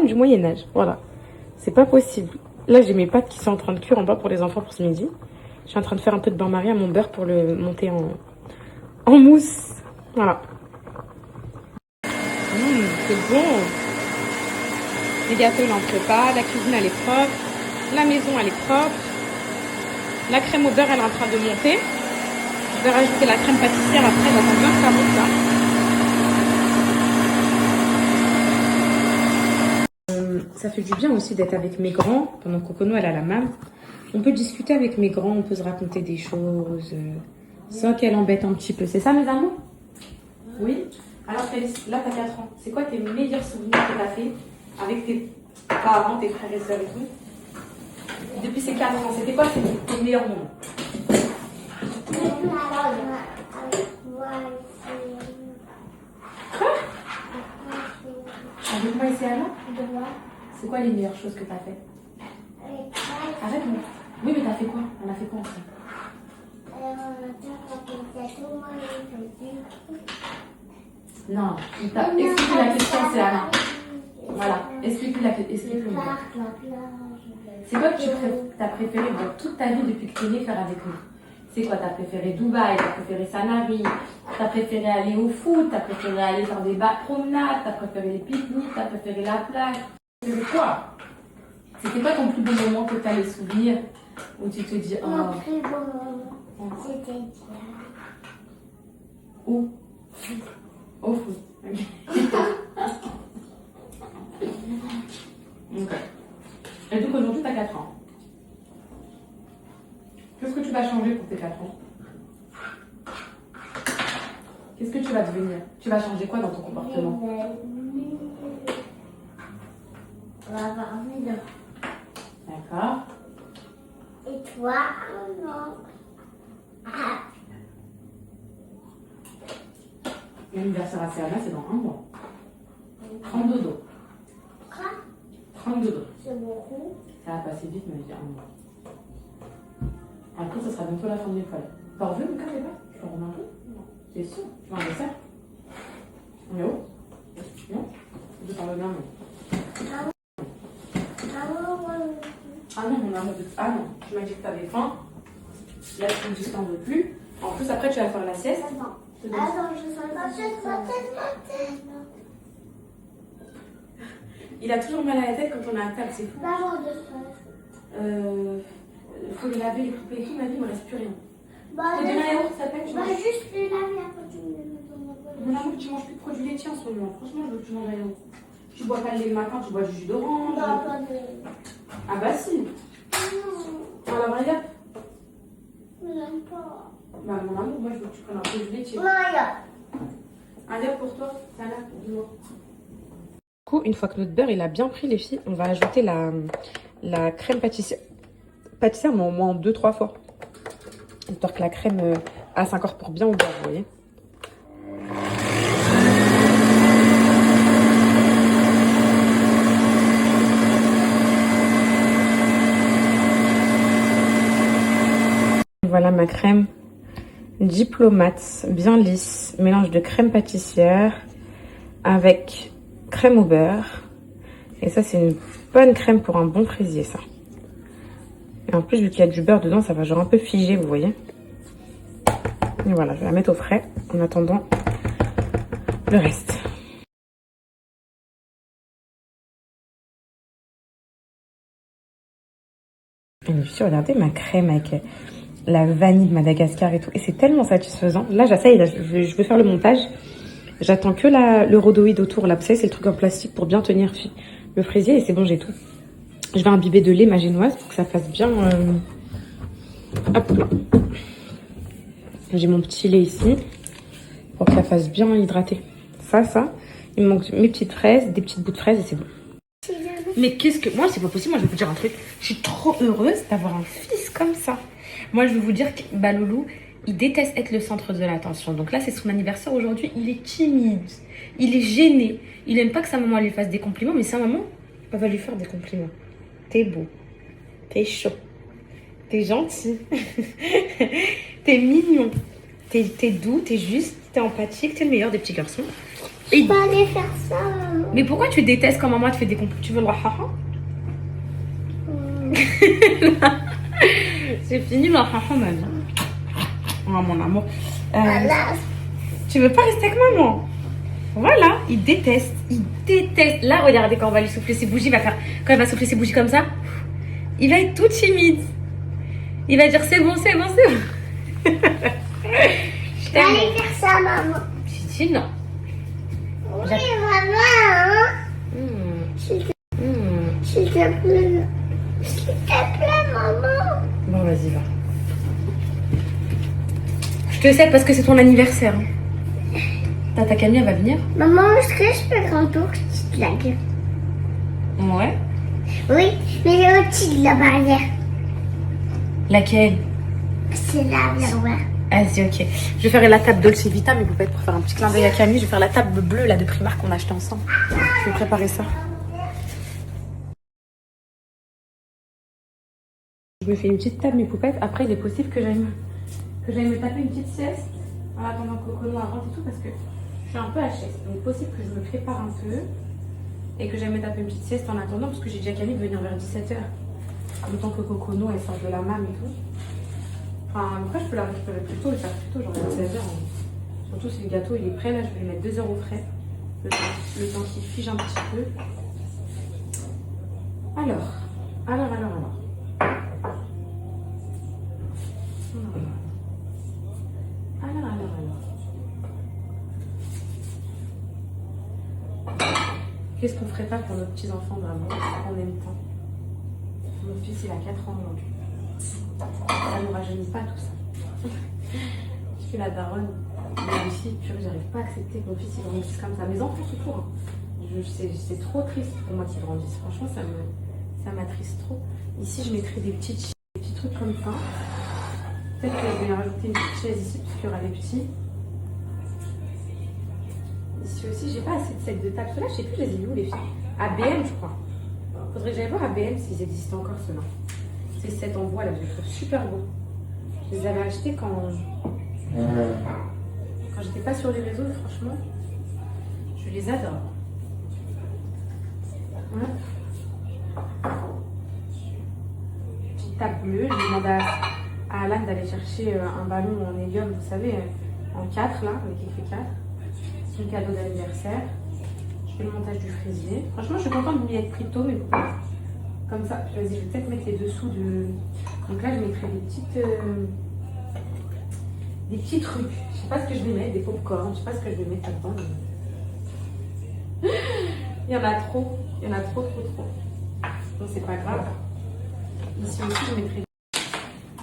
du Moyen-Âge. Voilà. C'est pas possible. Là, j'ai mes pâtes qui sont en train de cuire en bas pour les enfants pour ce midi. Je suis en train de faire un peu de bain-marie à mon beurre pour le monter en mousse. Voilà. C'est bon. Les gâteaux, il en prépare. La cuisine, elle est propre. La maison, elle est propre. La crème au beurre, elle est en train de monter. Je vais rajouter la crème pâtissière après. J'attends bien que ça monte là. Ça fait du bien aussi d'être avec mes grands. Pendant que Cocono, elle a la mam. On peut discuter avec mes grands, on peut se raconter des choses sans qu'elle embête un petit peu. C'est ça, mes amours? Oui. Alors, Félix, là, t'as 4 ans. C'est quoi tes meilleurs souvenirs que t'as fait avec tes parents, tes frères et sœurs et tout? Depuis ces 4 ans, c'était quoi tes meilleurs moments? Quoi? Avec moi ici, Anna? C'est quoi les meilleures choses que t'as fait? Arrête-moi. Oui, mais t'as fait quoi? On a fait quoi ensemble? Non, explique la question, c'est Anna. Voilà, explique-moi. C'est quoi que t'as préféré dans toute ta vie depuis que tu es née faire avec nous? C'est quoi? T'as préféré Dubaï, t'as préféré Sanary, t'as préféré aller au foot, t'as préféré aller faire des promenades, t'as préféré les pique-niques, t'as préféré la plage? T'as préféré quoi? C'était quoi ton plus beau moment que tu as les souvenirs où tu te dis oh. Mon plus beau moment, c'était où? Au foot. Okay. Ok. Et donc aujourd'hui, tu as 4 ans. Qu'est-ce que tu vas changer pour tes 4 ans? Qu'est-ce que tu vas devenir? Tu vas changer quoi dans ton comportement? On va avoir une. D'accord. Et toi, non. L'anniversaire à Serena, c'est dans 1 mois. 30 dodo. Quoi? 30 dodo. C'est beaucoup. Ça va passer vite, mais j'ai 1 mois. Après, ça sera bientôt la fin de l'école. T'as envie de me casser pas? Tu peux en un peu? Non. C'est sûr. Tu veux un dessert? On est où? Non? Je t'en veux bien, mais. Ah non, mon amour de... Ah non, tu m'as dit que t'avais faim. Là, tu me dis que t'en veux plus. En plus, après, tu vas faire la sieste. Attends, je sens ma tête. Il a toujours mal à la tête quand on est à table, c'est fou. Maman de stress. Faut les laver, les couper et tout, ma vie, il me reste plus rien. Bah, Faut donner un yaourt, ça s'appelle? juste les laver après tu me les mets dans ma poche. Mon amour, tu manges plus de produits laitiers en ce moment. Franchement, je veux que tu manges un yaourt. Tu bois pas le lait le matin, tu bois du jus d'orange. Non, pas de. Ah bah si. Non, Alors, regarde. j'aime pas. Bah, mon amour, moi, je veux que tu prennes un produit laitier. Non, il y a. Un yaourt pour toi, ça là, dis-moi. Du coup, une fois que notre beurre il a bien pris, les filles, on va ajouter la crème pâtissière. Pâtissière, mais au moins 2-3 fois. Histoire que la crème s'incorpore bien au beurre, vous voyez. Voilà ma crème diplomate, bien lisse, mélange de crème pâtissière avec crème au beurre. Et ça, c'est une bonne crème pour un bon fraisier, ça. Et en plus, vu qu'il y a du beurre dedans, ça va genre un peu figer, vous voyez. Et voilà, je vais la mettre au frais en attendant le reste. Et puis, regardez ma crème avec la vanille de Madagascar et tout. Et c'est tellement satisfaisant. Là, j'essaye, je vais faire le montage. J'attends que le rhodoïde autour. Là, vous savez, c'est le truc en plastique pour bien tenir le fraisier. Et c'est bon, j'ai tout. Je vais imbiber de lait ma génoise pour que ça fasse bien... Hop là. J'ai mon petit lait ici pour que ça fasse bien hydrater. Ça. Il me manque mes petites fraises, des petites bouts de fraises et c'est bon. Mais qu'est-ce que... Moi, c'est pas possible. Moi, je vais vous dire un truc. Je suis trop heureuse d'avoir un fils comme ça. Moi, je vais vous dire que Loulou, il déteste être le centre de l'attention. Donc là, c'est son anniversaire aujourd'hui. Il est timide. Il est gêné. Il aime pas que sa maman lui fasse des compliments. Mais sa maman, elle va lui faire des compliments. T'es beau. T'es chaud. T'es gentil. T'es mignon. T'es doux. T'es juste. T'es empathique. T'es le meilleur des petits garçons. Je peux aller faire ça. Mais pourquoi tu détestes quand maman te fait des compliments? Tu veux le haha? J'ai fini ma chanson de ma vie. Oh mon amour. Voilà. Tu veux pas rester avec maman? Voilà, il déteste. Il déteste. Là, regardez, quand on va lui souffler ses bougies, quand elle va souffler ses bougies comme ça, il va être tout timide. Il va dire c'est bon, c'est bon, c'est bon. Je t'aime. Allez faire ça, maman. J'ai dit non. Oui, maman. Hmm. S'il te Hmm. S'il te plaît. S'il te plaît, maman. Bon, vas-y, va. Je te sais parce que c'est ton anniversaire. Hein. Tata Camille, elle va venir? Maman, est-ce que je peux prendre pour petite blague? Ouais. Oui, mais au-dessus de la barrière. Laquelle? C'est là, là, ouais. Vas-y, ok. Je vais faire la table Dolce Vita, mais vous pouvez être pour faire un petit clin d'œil à Camille. Je vais faire la table bleue là de Primark qu'on a acheté ensemble. Je vais préparer ça. Je me fais une petite table, mes poupettes. Après, il est possible que j'aille me taper une petite sieste en attendant que Coco rentre et tout, parce que je suis un peu HS. Donc, possible que je me prépare un peu et que j'aille me taper une petite sieste en attendant, parce que j'ai dit à Camille de venir vers 17h. Le temps que Coco elle sort de la mam et tout. Enfin, après, je peux la récupérer plus tôt, le faire plus tôt, genre 16h. Surtout si le gâteau il est prêt, là, je vais lui mettre 2 heures au frais. Le temps qu'il fige un petit peu. Alors. Qu'est-ce qu'on ferait pas pour nos petits-enfants vraiment en même temps? Mon fils, il a 4 ans aujourd'hui. Ça ne nous rajeunit pas tout ça. Je suis la daronne. Mais aussi, j'arrive pas à accepter que mon fils il grandisse comme ça. Mes enfants tout court. C'est trop triste pour moi qu'ils grandissent. Franchement, ça m'attriste trop. Ici, je mettrai des petits trucs comme ça. Peut-être que je vais rajouter une petite chaise ici, parce qu'il y aura des petits. Ici aussi, j'ai pas assez de sets de table. Ceux-là, je sais plus, je les ai mis où les filles? ABM, je crois. Faudrait que j'aille voir ABM s'ils existent encore, ceux-là. Ces sets en bois, là, je les trouve super beaux. Je les avais achetés quand j'étais pas sur les réseaux, franchement. Je les adore. Ouais. Petite table bleue. Je demande à Alan d'aller chercher un ballon en hélium, vous savez, en 4 là, avec effet 4. C'est un cadeau d'anniversaire. Je fais le montage du fraisier. Franchement, je suis contente de m'y être pris tôt, mais bon. Comme ça, vas-y, je vais peut-être mettre les dessous de. Donc là, je mettrai des petits trucs. Je sais pas ce que je vais mettre, des pop-corn. Je sais pas ce que je vais mettre là-dedans. Mais... Il y en a trop. Il y en a trop. Donc c'est pas grave. Ici aussi, je mettrai.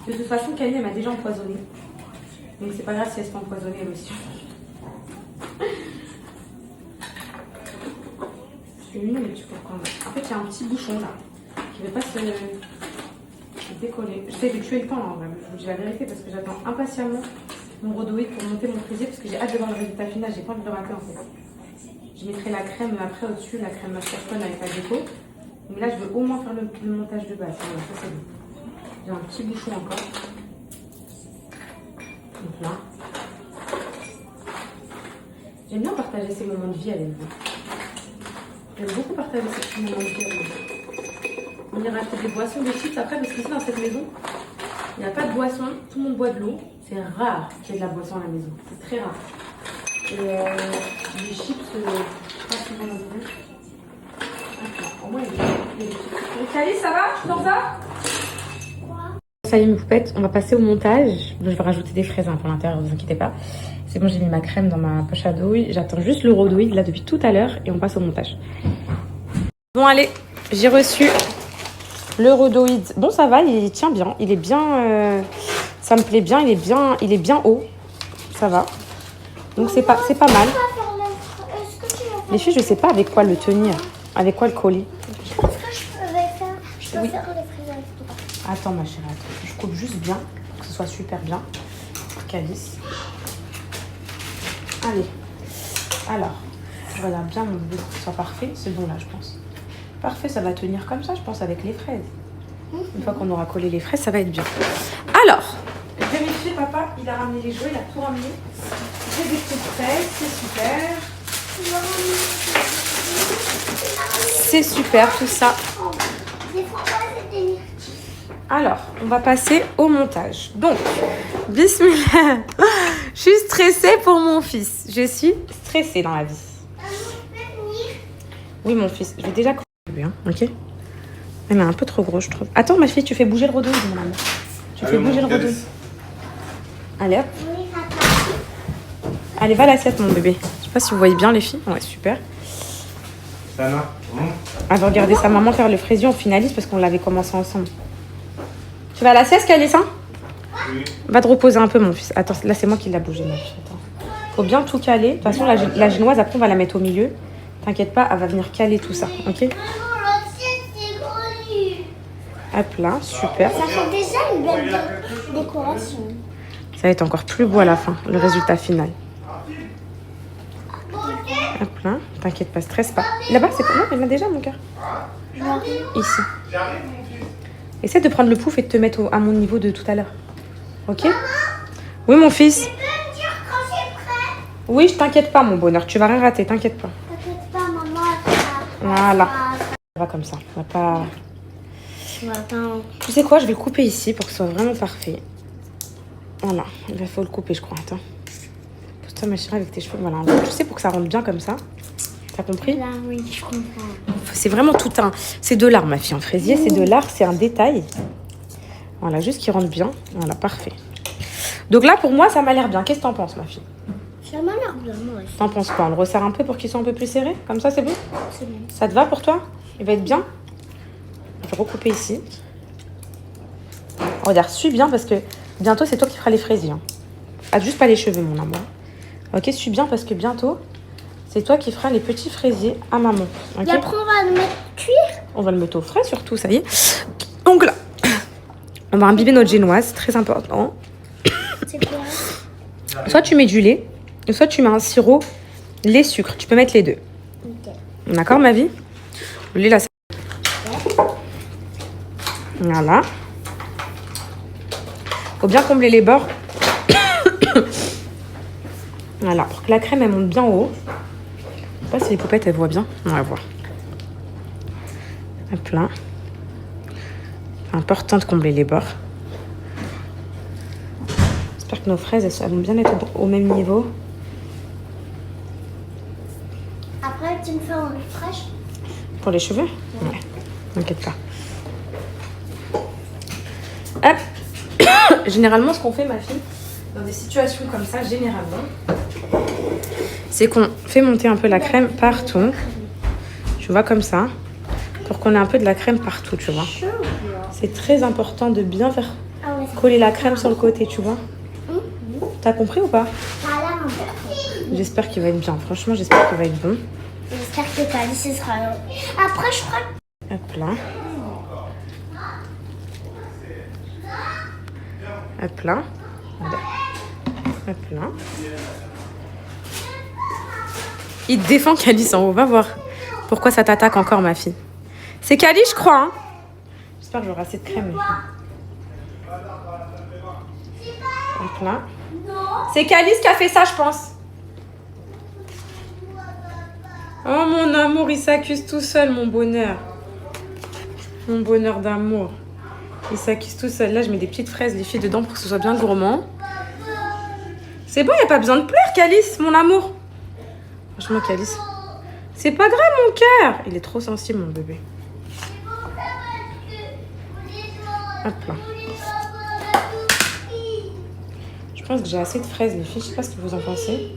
De toute façon, Camille, elle m'a déjà empoisonnée. Donc c'est pas grave si elle se fait empoisonner, elle aussi. C'est mignon les petits pop-corn. En fait, il y a un petit bouchon là qui ne veut pas se décoller. J'essaie de tuer le temps là, en vrai. Je vous dis la vérité parce que j'attends impatiemment mon rhodoïde pour monter mon fraisier parce que j'ai hâte de voir le résultat final. J'ai pas envie de le rater en fait. Je mettrai la crème après au-dessus, la crème mascarpone avec la déco. Mais là, je veux au moins faire le montage de base. Voilà, ça c'est bon. J'ai un petit bouchon encore. Donc là. J'aime bien partager ces moments de vie avec vous. J'aime beaucoup partager ces petits moments de vie avec vous. On ira acheter des boissons, des chips après, parce qu'ici dans cette maison, il n'y a pas de boisson, tout le monde boit de l'eau. C'est rare qu'il y ait de la boisson à la maison, c'est très rare. Et les chips, pas souvent non plus. Au moins, il y a des chips. Alice, ça va? Tu t'en sors? Ça y est, mes poupettes, on va passer au montage. Je vais rajouter des fraises pour l'intérieur, ne vous inquiétez pas. C'est bon, j'ai mis ma crème dans ma poche à douille. J'attends juste le rhodoïde là depuis tout à l'heure et on passe au montage. Bon, allez, j'ai reçu le rhodoïde. Bon, ça va, il tient bien. Il est bien. Ça me plaît bien. Il est bien haut. Ça va. Donc, c'est pas mal. Les filles, je sais pas avec quoi le tenir. Avec quoi le coller. Je pense que je peux faire. Je peux faire les fraises avec toi. Attends, ma chérie, attends. Je coupe juste bien. Pour que ce soit super bien. Pour qu'Alice. Allez. Alors, je regarde bien mon bébé pour que ce soit parfait. C'est bon là, je pense. Parfait, ça va tenir comme ça, je pense, avec les fraises. Une fois qu'on aura collé les fraises, ça va être bien. Alors, vérifiez, papa, il a ramené les jouets, il a tout ramené. J'ai des petites fraises, c'est super. C'est super tout ça. Des framboises et des myrtilles. Alors, on va passer au montage. Donc, bismillah. Je suis stressée pour mon fils. Je suis stressée dans la vie. Oui, mon fils. Je vais déjà couper, hein, ok? Elle est un peu trop gros, je trouve. Attends, ma fille, tu fais bouger le rodage, mon amour. Tu fais bouger le rodage. Allez, hop. Allez, va à l'assiette, mon bébé. Je sais pas si vous voyez bien, les filles. Ouais, super. Sana. Elle va regarder sa maman faire le fraisier, on finalise parce qu'on l'avait commencé ensemble. Tu vas à la sieste, Calice, hein? Oui. Va te reposer un peu, mon fils. Attends, là, c'est moi qui l'a bougé, ma fille. Attends. Faut bien tout caler. De toute façon, la génoise, après, on va la mettre au milieu. T'inquiète pas, elle va venir caler tout ça, ok? Hop là, super. Ça fait déjà une belle décoration. Ça va être encore plus beau à la fin, le résultat final. Hop là, t'inquiète pas, stresse pas. Là-bas, c'est pas non, il y en a déjà, mon cœur. Ici. Essaie de prendre le pouf et de te mettre à mon niveau de tout à l'heure. Ok? Oui, mon fils. Tu peux me dire quand c'est prêt? Oui, je t'inquiète pas, mon bonheur. Tu vas rien rater, t'inquiète pas. T'inquiète pas, maman. Voilà. Ça va comme ça. On va pas... Tu sais quoi? Je vais le couper ici pour que ce soit vraiment parfait. Voilà. Il faut le couper, je crois. Attends. Pose-toi, ma chérie, avec tes cheveux. Voilà. Tu sais, pour que ça rentre bien comme ça. T'as compris? Là, oui, je comprends. C'est vraiment tout un... C'est de l'art, ma fille. En fraisier, c'est de l'art. C'est un détail. Voilà, juste qu'il rentre bien. Voilà, parfait. Donc là, pour moi, ça m'a l'air bien. Qu'est-ce que t'en penses, ma fille? Ça m'a l'air bien, moi aussi. T'en penses quoi? On le resserre un peu pour qu'il soit un peu plus serré? Comme ça, c'est bon? C'est bon. Ça te va pour toi? Il va être bien? Je vais recouper ici. Regarde, suis bien parce que bientôt, c'est toi qui feras les fraisiers. Hein. Ah, juste pas les cheveux, mon amour. Ok, suis bien parce que bientôt, c'est toi qui feras les petits fraisiers à maman. Okay? Et après, on va le mettre cuire. On va le mettre au frais surtout, ça y est. Donc là, on va imbiber notre génoise, très important. C'est quoi? Soit tu mets du lait, soit tu mets un sirop, lait, sucre. Tu peux mettre les deux. Ok. D'accord, ma vie? Le lait, là, c'est... Voilà. Faut bien combler les bords. Voilà, pour que la crème, elle monte bien haut. Je sais pas si les poupettes, elles voient bien. On va voir. Hop là. C'est important de combler les bords. J'espère que nos fraises, elles vont bien être au même niveau. Après, tu me fais un fraîche. Pour les cheveux? Ouais. T'inquiète pas. Hop. Généralement, ce qu'on fait, ma fille, dans des situations comme ça, généralement, c'est qu'on fait monter un peu la crème partout. Tu vois, comme ça. Pour qu'on ait un peu de la crème partout, tu vois. C'est très important de bien faire coller la crème sur le côté, tu vois. T'as compris ou pas? Ça a l'air important. J'espère qu'il va être bien. Franchement, j'espère qu'il va être bon. J'espère que Calice ce sera là. Après, je crois que... Hop là. Hop là. Hop là. Il te défend, Calice, en haut. Va voir. Pourquoi ça t'attaque encore, ma fille? C'est Calice, je crois. Hein. J'espère que j'aurai assez de crème. Hop là. C'est Calice qui a fait ça, je pense. Oh, mon amour, il s'accuse tout seul, mon bonheur. Mon bonheur d'amour. Il s'accuse tout seul. Là, je mets des petites fraises, les filles, dedans pour que ce soit bien gourmand. C'est bon, il n'y a pas besoin de pleurer, Calice, mon amour. Franchement, Calice. C'est pas grave, mon cœur. Il est trop sensible, mon bébé. Hop là. Je pense que j'ai assez de fraises, les filles. Je sais pas ce que vous en pensez.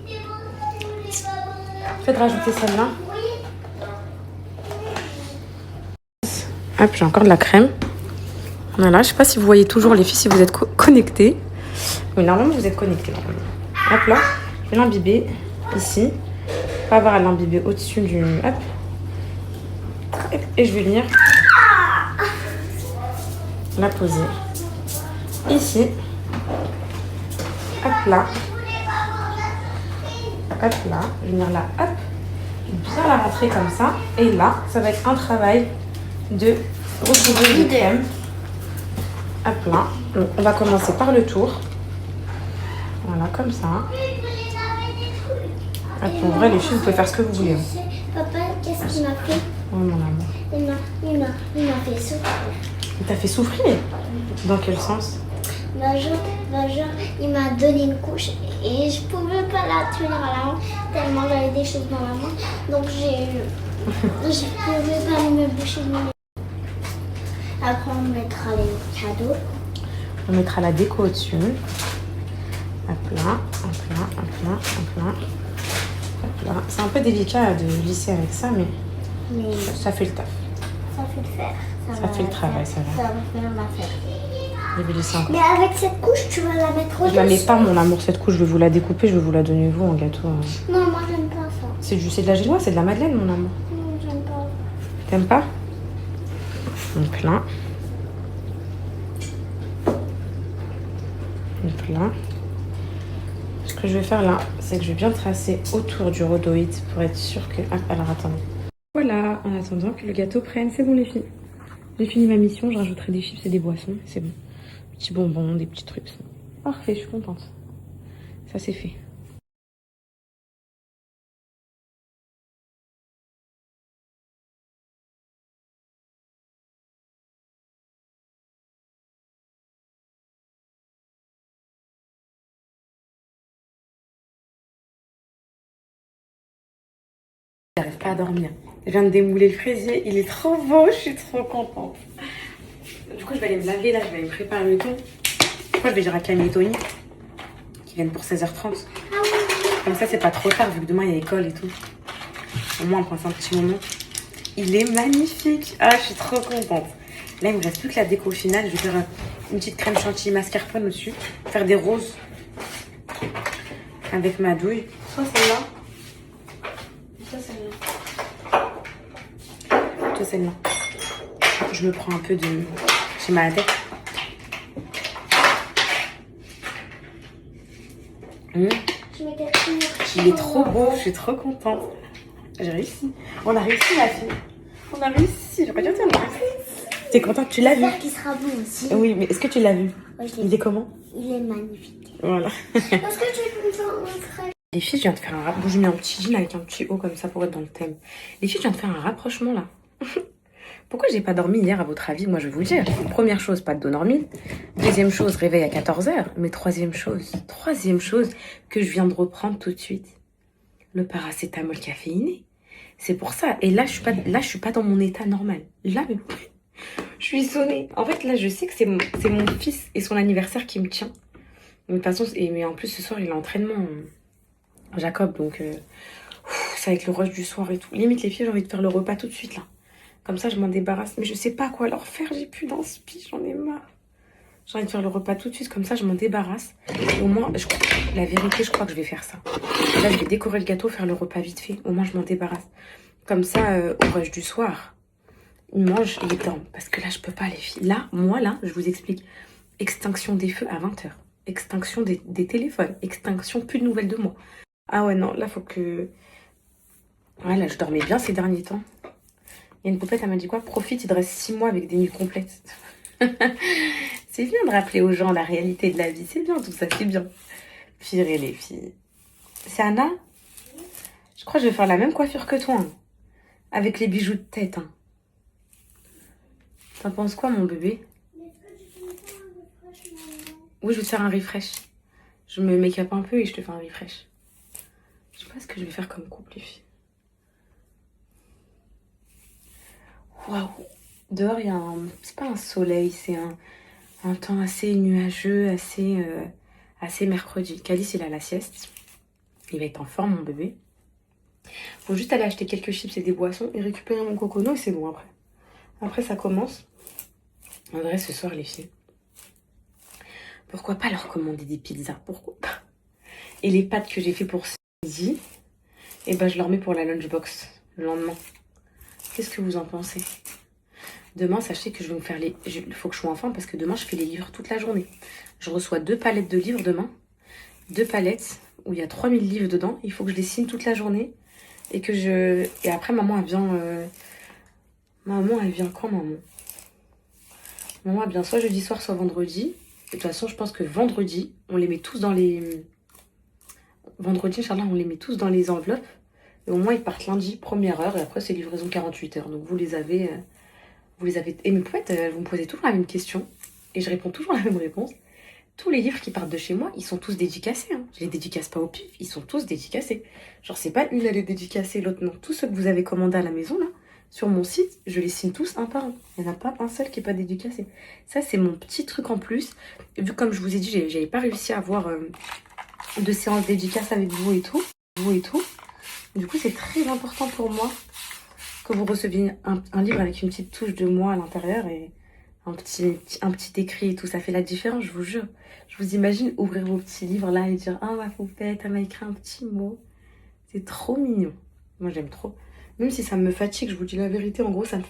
Faites rajouter celle-là. Hop, j'ai encore de la crème. Voilà, je sais pas si vous voyez toujours les filles, si vous êtes connectés. Oui, normalement, vous êtes connectés. Hop là, je vais l'imbiber ici. Pas avoir à l'imbiber au-dessus du... Hop. Et je vais venir la poser ici. Hop là. Hop là. Je vais venir là, hop. Bien la rentrer comme ça. Et là, ça va être un travail de recouvrir de crème. Hop là. Donc, on va commencer par le tour. Voilà, comme ça. Hop, en vrai, les filles, vous pouvez faire ce que vous voulez. Papa, qu'est-ce qu'il m'a fait? Oh, mon amour. Il m'a fait souffrir. Il t'a fait souffrir? Dans quel sens? Un jour, il m'a donné une couche et je pouvais pas la tenir à la main tellement j'avais des choses dans la main. Donc je pouvais pas me boucher le nez. Après, on mettra les cadeaux. On mettra la déco au-dessus. Hop là, hop là, hop là, hop là. Hop là. C'est un peu délicat de lisser avec ça, mais ça fait le taf. Ça fait le faire. Ça fait le travail, ça va. Ça va faire l'affaire. Je vais lisser encore. Mais avec cette couche, tu vas la mettre au-dessus. Je la mets pas, mon amour, cette couche. Je vais vous la découper, je vais vous la donner vous en gâteau. Non, moi j'aime pas ça. C'est de la génoise, c'est de la madeleine, mon amour. Non, j'aime pas. T'aimes pas? Donc là. Donc là. Ce que je vais faire là, c'est que je vais bien tracer autour du rhodoïde pour être sûre que... Ah, alors attendez. Voilà, en attendant que le gâteau prenne, c'est bon les filles. J'ai fini ma mission, je rajouterai des chips et des boissons, c'est bon. Petits bonbons, des petits trucs. Parfait, je suis contente. Ça c'est fait. J'arrive pas à dormir. Je viens de démouler le fraisier, il est trop beau, je suis trop contente. Du coup, je vais aller me laver là, je vais aller me préparer le tout. Je crois que je vais dire à Camille et Tony qui viennent pour 16h30. Comme ça, c'est pas trop tard vu que demain il y a école et tout. Au moins, on prend un petit moment. Il est magnifique. Ah, je suis trop contente. Là, il me reste plus que la déco finale. Je vais faire une petite crème chantilly mascarpone au-dessus. Faire des roses avec ma douille. Soit celle-là. Soit celle-là. Soit celle-là. Je me prends un peu de... J'ai mal à la tête. Il est trop beau, je suis trop contente. J'ai réussi. On a réussi la fille. On a réussi. J'aurais pas dit on a réussi. T'es contente? Tu l'as vu? J'espère qu'il sera bon aussi. Oui, mais est-ce que tu l'as vu? Ouais, Il est comment? Il est magnifique. Voilà. Est-ce que tu peux me faire un frère? Les filles, je viens de faire un rapprochement. Je mets un petit jean avec un petit haut comme ça pour être dans le thème. Les filles, je viens de faire un rapprochement là. Pourquoi j'ai pas dormi hier à votre avis? Moi, je vais vous le dire. Première chose, pas de dos dormi. Deuxième chose, réveil à 14h. Mais troisième chose que je viens de reprendre tout de suite. Le paracétamol caféiné. C'est pour ça. Et là, je suis pas dans mon état normal. Là, mais je suis sonnée. En fait, là, je sais que c'est mon fils et son anniversaire qui me tient. Mais de toute façon, mais en plus, ce soir, il a entraînement, Jacob. Donc, ça va être le rush du soir et tout. Limite, les filles, j'ai envie de faire le repas tout de suite, là. Comme ça, je m'en débarrasse. Mais je sais pas quoi leur faire. J'ai plus d'inspi. J'en ai marre. J'ai envie de faire le repas tout de suite. Comme ça, je m'en débarrasse. Et au moins, la vérité, je crois que je vais faire ça. Là, je vais décorer le gâteau, faire le repas vite fait. Au moins, je m'en débarrasse. Comme ça, au rush du soir, ils mangent et ils dorment. Parce que là, je peux pas, les filles. Là, moi, là, je vous explique. Extinction des feux à 20h. Extinction des téléphones. Extinction, plus de nouvelles de moi. Ah ouais, non, là, faut que... Ouais, là, je dormais bien ces derniers temps. Il y a une poupette, elle m'a dit quoi? Profite, il te reste 6 mois avec des nuits complètes. C'est bien de rappeler aux gens la réalité de la vie. C'est bien tout ça, c'est bien. Purée les filles. C'est Anna? Je crois que je vais faire la même coiffure que toi. Hein. Avec les bijoux de tête. Hein. T'en penses quoi mon bébé? Oui, je vais te faire un refresh. Je me make-up un peu et je te fais un refresh. Je sais pas ce que je vais faire comme couple les filles. Waouh! Dehors, il y a un... C'est pas un soleil, c'est un temps assez nuageux, assez mercredi. Calice, il a la sieste. Il va être en forme, mon bébé. Faut juste aller acheter quelques chips et des boissons et récupérer mon cocono et c'est bon après. Après, ça commence. En vrai, ce soir, les filles. Pourquoi pas leur commander des pizzas? Pourquoi pas? Et les pâtes que j'ai fait pour ce midi, et ben je leur mets pour la lunchbox le lendemain. Qu'est-ce que vous en pensez? Demain, sachez que je vais me faire les... Il faut que je sois en forme parce que demain, je fais les livres toute la journée. Je reçois 2 palettes de livres demain. 2 palettes où il y a 3000 livres dedans. Il faut que je les signe toute la journée. Et que je... Et après, maman, elle vient... Maman, elle vient quand, maman? Maman, elle vient soit jeudi soir, soit vendredi. Et de toute façon, je pense que vendredi, on les met tous dans les... Vendredi, Inch'Allah, on les met tous dans les enveloppes. Et au moins, ils partent lundi, première heure. Et après, c'est livraison 48 heures. Donc, vous les avez Vous les avez... Et mes poupettes, vous me posez toujours la même question. Et je réponds toujours la même réponse. Tous les livres qui partent de chez moi, ils sont tous dédicacés. Hein. Je les dédicace pas au pif, ils sont tous dédicacés. Genre, c'est pas une, elle est dédicacée, l'autre non. Tous ceux que vous avez commandés à la maison, là, sur mon site, je les signe tous un par un. Il n'y en a pas un seul qui n'est pas dédicacé. Ça, c'est mon petit truc en plus. Vu comme je vous ai dit, j'avais pas réussi à avoir de séances dédicaces avec vous et tout. Du coup, c'est très important pour moi que vous receviez un livre avec une petite touche de moi à l'intérieur et un petit écrit et tout. Ça fait la différence, je vous jure. Je vous imagine ouvrir vos petits livres là et dire « Ah, ma poupette, elle m'a écrit un petit mot. » C'est trop mignon. Moi, j'aime trop. Même si ça me fatigue, je vous dis la vérité, en gros, ça me...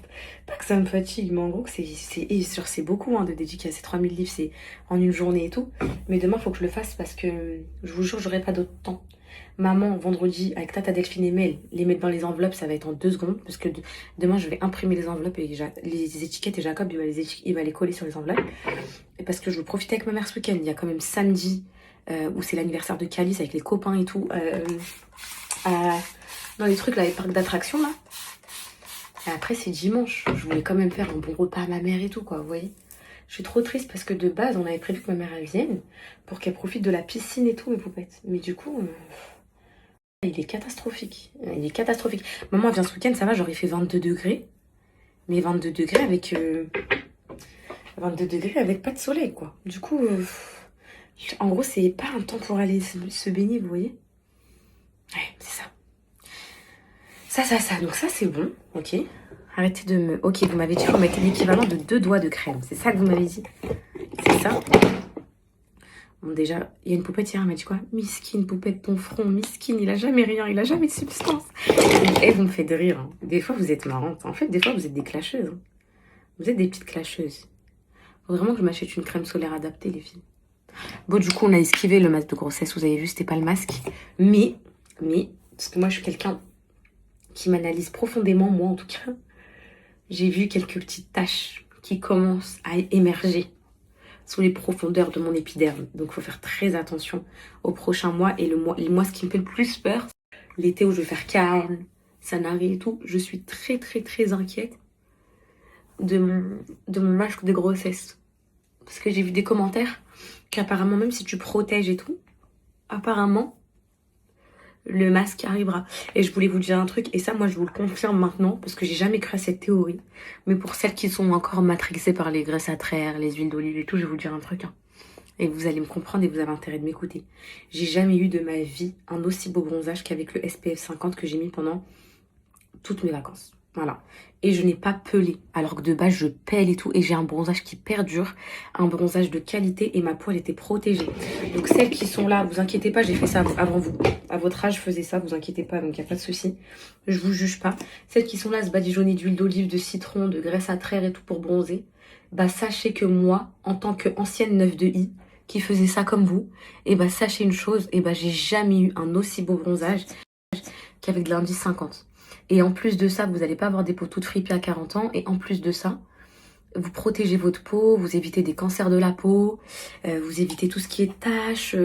pas que ça me fatigue, mais en gros, c'est beaucoup hein, de dédicacer 3000 livres, c'est en une journée et tout. Mais demain, il faut que je le fasse parce que je vous jure, j'aurai pas d'autre temps. Maman, vendredi, avec Tata Delphine et Mel, les mettre dans les enveloppes, ça va être en 2 secondes. Parce que demain, je vais imprimer les enveloppes et les étiquettes et Jacob, il va les coller sur les enveloppes. Et parce que je veux profiter avec ma mère ce week-end. Il y a quand même samedi, où c'est l'anniversaire de Calice avec les copains et tout. Dans les trucs là, les parcs d'attractions là. Et après c'est dimanche. Je voulais quand même faire un bon repas à ma mère et tout quoi, vous voyez. Je suis trop triste parce que de base on avait prévu que ma mère elle vienne pour qu'elle profite de la piscine et tout mes poupettes. Mais du coup, il est catastrophique. Il est catastrophique. Maman elle vient ce week-end, ça va, j'aurais fait 22 degrés. Mais 22 degrés avec 22 degrés avec pas de soleil quoi. Du coup, en gros c'est pas un temps pour aller se baigner, vous voyez. Ouais, c'est ça. Ça. Donc ça, c'est bon. Ok. Arrêtez de me... Ok, vous m'avez dit qu'on mettait l'équivalent de 2 doigts de crème. C'est ça que vous m'avez dit. C'est ça. Bon, déjà, il y a une poupette hier, elle m'a dit quoi? Miskine, poupette, ton front. Miskine, il a jamais rien. Il a jamais de substance. Et vous me faites rire. Hein. Des fois, vous êtes marrantes. En fait, des fois, vous êtes des clasheuses. Hein. Vous êtes des petites clasheuses. Faut vraiment que je m'achète une crème solaire adaptée, les filles. Bon, du coup, on a esquivé le masque de grossesse. Vous avez vu, c'était pas le masque. Mais, parce que moi, je suis quelqu'un qui m'analyse profondément, moi en tout cas, j'ai vu quelques petites taches qui commencent à émerger sous les profondeurs de mon épiderme. Donc il faut faire très attention au prochain mois. Et le mois, ce qui me fait le plus peur, l'été où je vais faire calme, Sanari et tout, je suis très inquiète de mon masque de grossesse. Parce que j'ai vu des commentaires qu'apparemment, même si tu protèges et tout, apparemment, le masque arrivera. Et je voulais vous dire un truc, et ça moi je vous le confirme maintenant, parce que j'ai jamais cru à cette théorie. Mais pour celles qui sont encore matrixées par les graisses à traire, les huiles d'olive et tout, je vais vous dire un truc. Hein. Et vous allez me comprendre et vous avez intérêt de m'écouter. J'ai jamais eu de ma vie un aussi beau bronzage qu'avec le SPF 50 que j'ai mis pendant toutes mes vacances. Voilà. Et je n'ai pas pelé, alors que de base je pèle et tout, et j'ai un bronzage qui perdure, un bronzage de qualité, et ma peau elle était protégée. Donc celles qui sont là, vous inquiétez pas, j'ai fait ça avant vous. À votre âge, je faisais ça, vous inquiétez pas, donc il n'y a pas de souci. Je vous juge pas. Celles qui sont là, se badigeonner d'huile d'olive, de citron, de graisse à traire et tout pour bronzer, bah sachez que moi, en tant qu'ancienne 9 de I, qui faisait ça comme vous, et bah sachez une chose, et bah j'ai jamais eu un aussi beau bronzage qu'avec de l'indice 50. Et en plus de ça, vous n'allez pas avoir des peaux toutes fripées à 40 ans. Et en plus de ça, vous protégez votre peau, vous évitez des cancers de la peau, vous évitez tout ce qui est taches,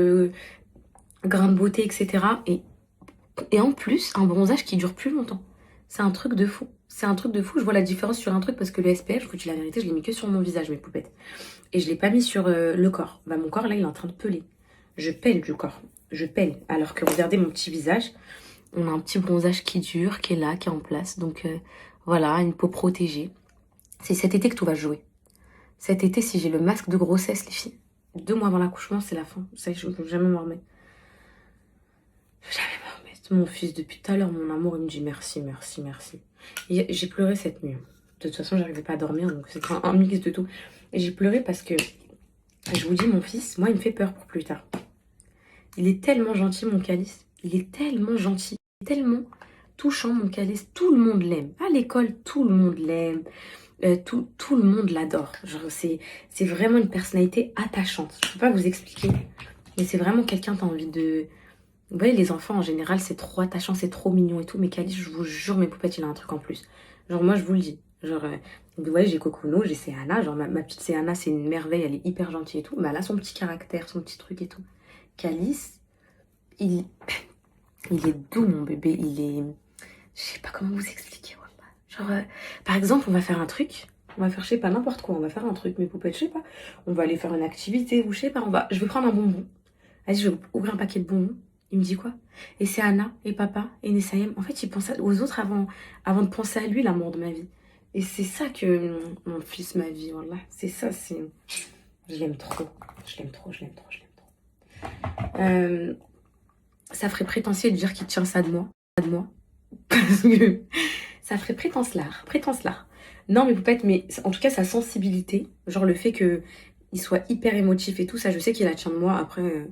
grains de beauté, etc. Et en plus, un bronzage qui dure plus longtemps. C'est un truc de fou. C'est un truc de fou. Je vois la différence sur un truc parce que le SPF, je vous dis la vérité, je l'ai mis que sur mon visage, mes poupettes. Et je l'ai pas mis sur le corps. Bah, mon corps, là, il est en train de peler. Je pèle du corps. Je pèle. Alors que regardez mon petit visage. On a un petit bronzage qui dure, qui est là, qui est en place. Donc voilà, une peau protégée. C'est cet été que tout va jouer. Cet été, si j'ai le masque de grossesse, les filles, 2 mois avant l'accouchement, c'est la fin. Ça, je ne peux jamais m'en remettre. Je peux jamais m'en remettre. Mon fils, depuis tout à l'heure, mon amour, il me dit merci. J'ai pleuré cette nuit. De toute façon, j'arrivais pas à dormir, donc c'était un mix de tout. Et j'ai pleuré parce que, je vous dis, mon fils, moi, il me fait peur pour plus tard. Il est tellement gentil, mon Calice. Il est tellement gentil. Tellement touchant, mon Calice, tout le monde l'aime. À l'école, tout le monde l'aime. Tout le monde l'adore. Genre, c'est vraiment une personnalité attachante. Je peux pas vous expliquer. Mais c'est vraiment quelqu'un, t'as envie de... Vous voyez, les enfants, en général, c'est trop attachant, c'est trop mignon et tout. Mais Calice, je vous jure, mes poupettes, il a un truc en plus. Genre, moi, je vous le dis. Genre, vous voyez, j'ai Kokuno, j'ai Céana. Genre, ma petite Céana, c'est une merveille. Elle est hyper gentille et tout. Mais elle a son petit caractère, son petit truc et tout. Calice, il est doux, mon bébé. Il est... Je sais pas comment vous expliquer. Genre, par exemple, on va faire un truc. On va faire, je sais pas, n'importe quoi. On va faire un truc, mes poupettes, je sais pas. On va aller faire une activité ou je sais pas. Je vais prendre un bonbon. Vas-y, je vais ouvrir un paquet de bonbons. Il me dit quoi? Et c'est Anna et papa et Nessayem. En fait, il pense aux autres avant de penser à lui, l'amour de ma vie. Et c'est ça que mon fils, ma vie, voilà. C'est ça, c'est... Je l'aime trop. Je l'aime trop, je l'aime trop, je l'aime trop. Ça ferait prétentieux de dire qu'il tient ça de moi. De moi. Parce que ça ferait prétence-lard. Non, mais poupette, mais en tout cas, sa sensibilité, genre le fait qu'il soit hyper émotif et tout, ça, je sais qu'il la tient de moi. Après,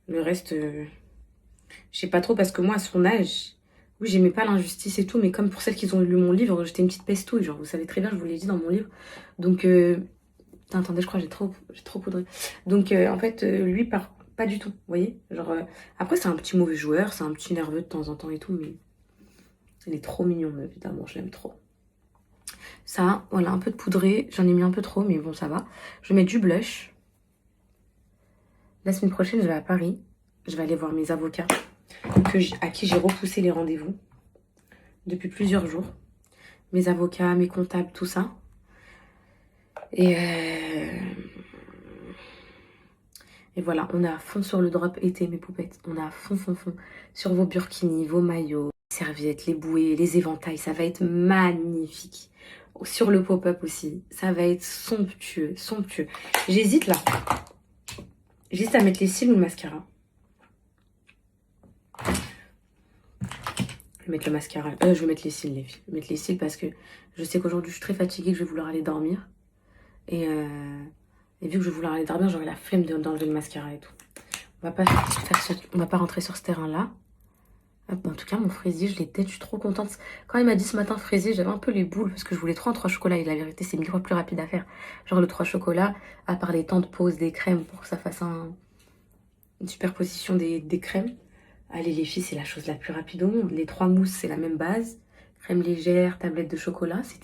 le reste, je sais pas trop, parce que moi, à son âge, oui, j'aimais pas l'injustice et tout, mais comme pour celles qui ont lu mon livre, j'étais une petite pestouille, genre, vous savez très bien, je vous l'ai dit dans mon livre. Donc, attendez, je crois que j'ai trop poudré. Donc, en fait, lui, pas du tout, vous voyez. Genre, après, c'est un petit mauvais joueur, c'est un petit nerveux de temps en temps et tout, mais il est trop mignon, évidemment, je l'aime trop. Ça, voilà, un peu de poudré, j'en ai mis un peu trop, mais bon, ça va. Je vais mettre du blush. La semaine prochaine, je vais à Paris. Je vais aller voir mes avocats, à qui j'ai repoussé les rendez-vous depuis plusieurs jours. Mes avocats, mes comptables, tout ça. Et voilà, on est à fond sur le drop été, mes poupettes. On est à fond sur vos burkinis, vos maillots, les serviettes, les bouées, les éventails. Ça va être magnifique. Sur le pop-up aussi. Ça va être somptueux. J'hésite là. J'hésite à mettre les cils ou le mascara. Je vais mettre le mascara. Je vais mettre les cils, les filles. Je vais mettre les cils parce que je sais qu'aujourd'hui, je suis très fatiguée, que je vais vouloir aller dormir. Et vu que je vais vouloir aller dormir, j'aurai la flemme d'enlever le mascara et tout. On va pas rentrer sur ce terrain-là. En tout cas, mon fraisier, je l'ai tête, je suis trop contente. Quand il m'a dit ce matin fraisier, j'avais un peu les boules parce que je voulais trop un 3 chocolats. Et la vérité, c'est 1000 fois plus rapide à faire. Genre le 3 chocolats, à part les temps de pause des crèmes pour que ça fasse une superposition des crèmes. Allez, les filles, c'est la chose la plus rapide au monde. Les 3 mousses, c'est la même base. Crème légère, tablette de chocolat, c'est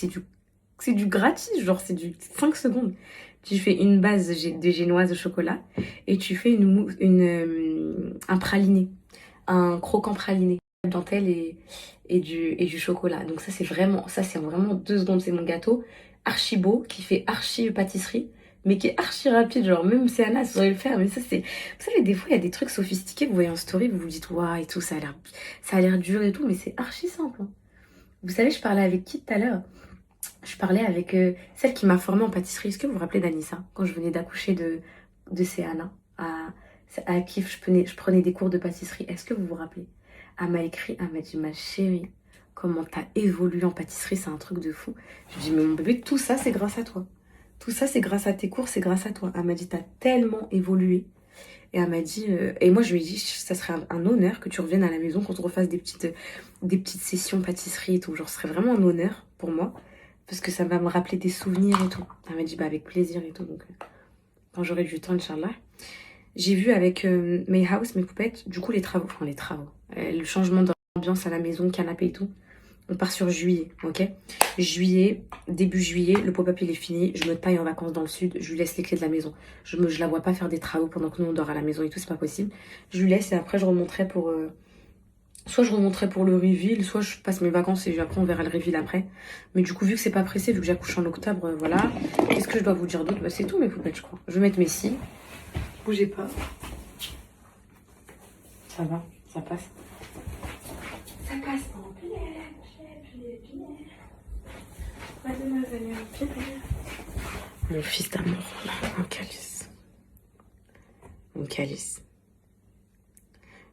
du gratis, genre c'est du 5 secondes. Tu fais une base de génoise de chocolat et tu fais un praliné. Un croquant praliné, dentelle et du chocolat. Donc ça c'est vraiment 2 secondes. C'est mon gâteau archi beau qui fait archi pâtisserie mais qui est archi rapide. Genre même c'est Anna saurait le faire, mais ça c'est... Vous savez, des fois il y a des trucs sophistiqués, vous voyez en story, vous vous dites waouh et tout, ça a l'air dur et tout, mais c'est archi simple, hein. Vous savez, je parlais avec qui tout à l'heure? Je parlais avec celle qui m'a formée en pâtisserie. Est-ce que vous vous rappelez d'Anissa quand je venais d'accoucher de Céana à qui je prenais des cours de pâtisserie? Est-ce que vous vous rappelez? Elle m'a écrit, elle m'a dit ma chérie, comment t'as évolué en pâtisserie, c'est un truc de fou. Je lui ai dit mais mon bébé, tout ça c'est grâce à toi. Tout ça c'est grâce à tes cours, c'est grâce à toi. Elle m'a dit t'as tellement évolué. Et elle m'a dit, et moi je lui ai dit ça serait un honneur que tu reviennes à la maison, qu'on te refasse des petites sessions pâtisserie et tout. Genre ce serait vraiment un honneur pour moi. Parce que ça va me rappeler des souvenirs et tout. Elle m'a dit bah avec plaisir et tout. Donc quand j'aurai du temps, Inch'Allah. J'ai vu avec mes house, mes poupettes, du coup les travaux, le changement d'ambiance à la maison, canapé et tout. On part sur juillet, ok? Juillet, début juillet, le pop-up il est fini, je me taille en vacances dans le sud, je lui laisse les clés de la maison. Je la vois pas faire des travaux pendant que nous on dort à la maison et tout, c'est pas possible. Je lui laisse et après je remonterai pour... soit je remonterai pour le reveal, soit je passe mes vacances et après on verra le reveal après. Mais du coup, vu que c'est pas pressé, vu que j'accouche en octobre, voilà. Qu'est-ce que je dois vous dire d'autre? Bah, c'est tout mes poupettes, je crois. Je vais mettre mes cils. Bougez pas. Ça va, ça passe. Ça passe en plein. Mon fils d'amour, mon calice. Mon calice.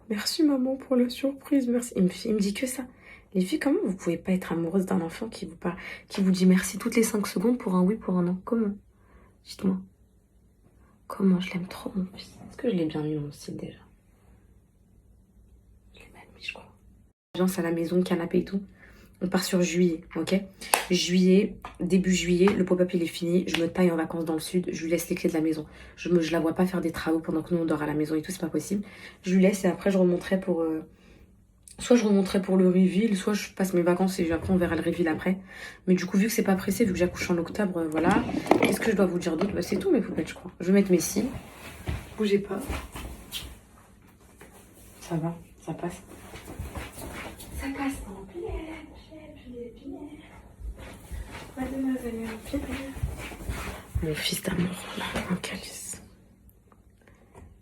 Merci maman pour la surprise, merci. Il me dit que ça. Les filles, comment vous pouvez pas être amoureuse d'un enfant qui vous dit merci toutes les 5 secondes pour un oui, pour un non? Comment? Dites-moi. Comment? Je l'aime trop mon fils. Est-ce que je l'ai bien mis mon site déjà? Je l'ai mal mis je crois. Ambiance à la maison, canapé et tout. On part sur juillet, ok? Juillet, début juillet, le pop-up il est fini, je me taille en vacances dans le sud, je lui laisse les clés de la maison. Je la vois pas faire des travaux pendant que nous on dort à la maison et tout, c'est pas possible. Je lui laisse et après je remonterai pour... soit je remonterai pour le reveal, soit je passe mes vacances et après on verra le reveal après. Mais du coup, vu que c'est pas pressé, vu que j'accouche en octobre, voilà. Qu'est-ce que je dois vous dire d'autre? Bah, c'est tout mes poupettes, je crois. Je vais mettre mes cils. Bougez pas. Ça va, ça passe. Ça passe en plein. Mademoiselle Mon fils d'amour, là, un calice.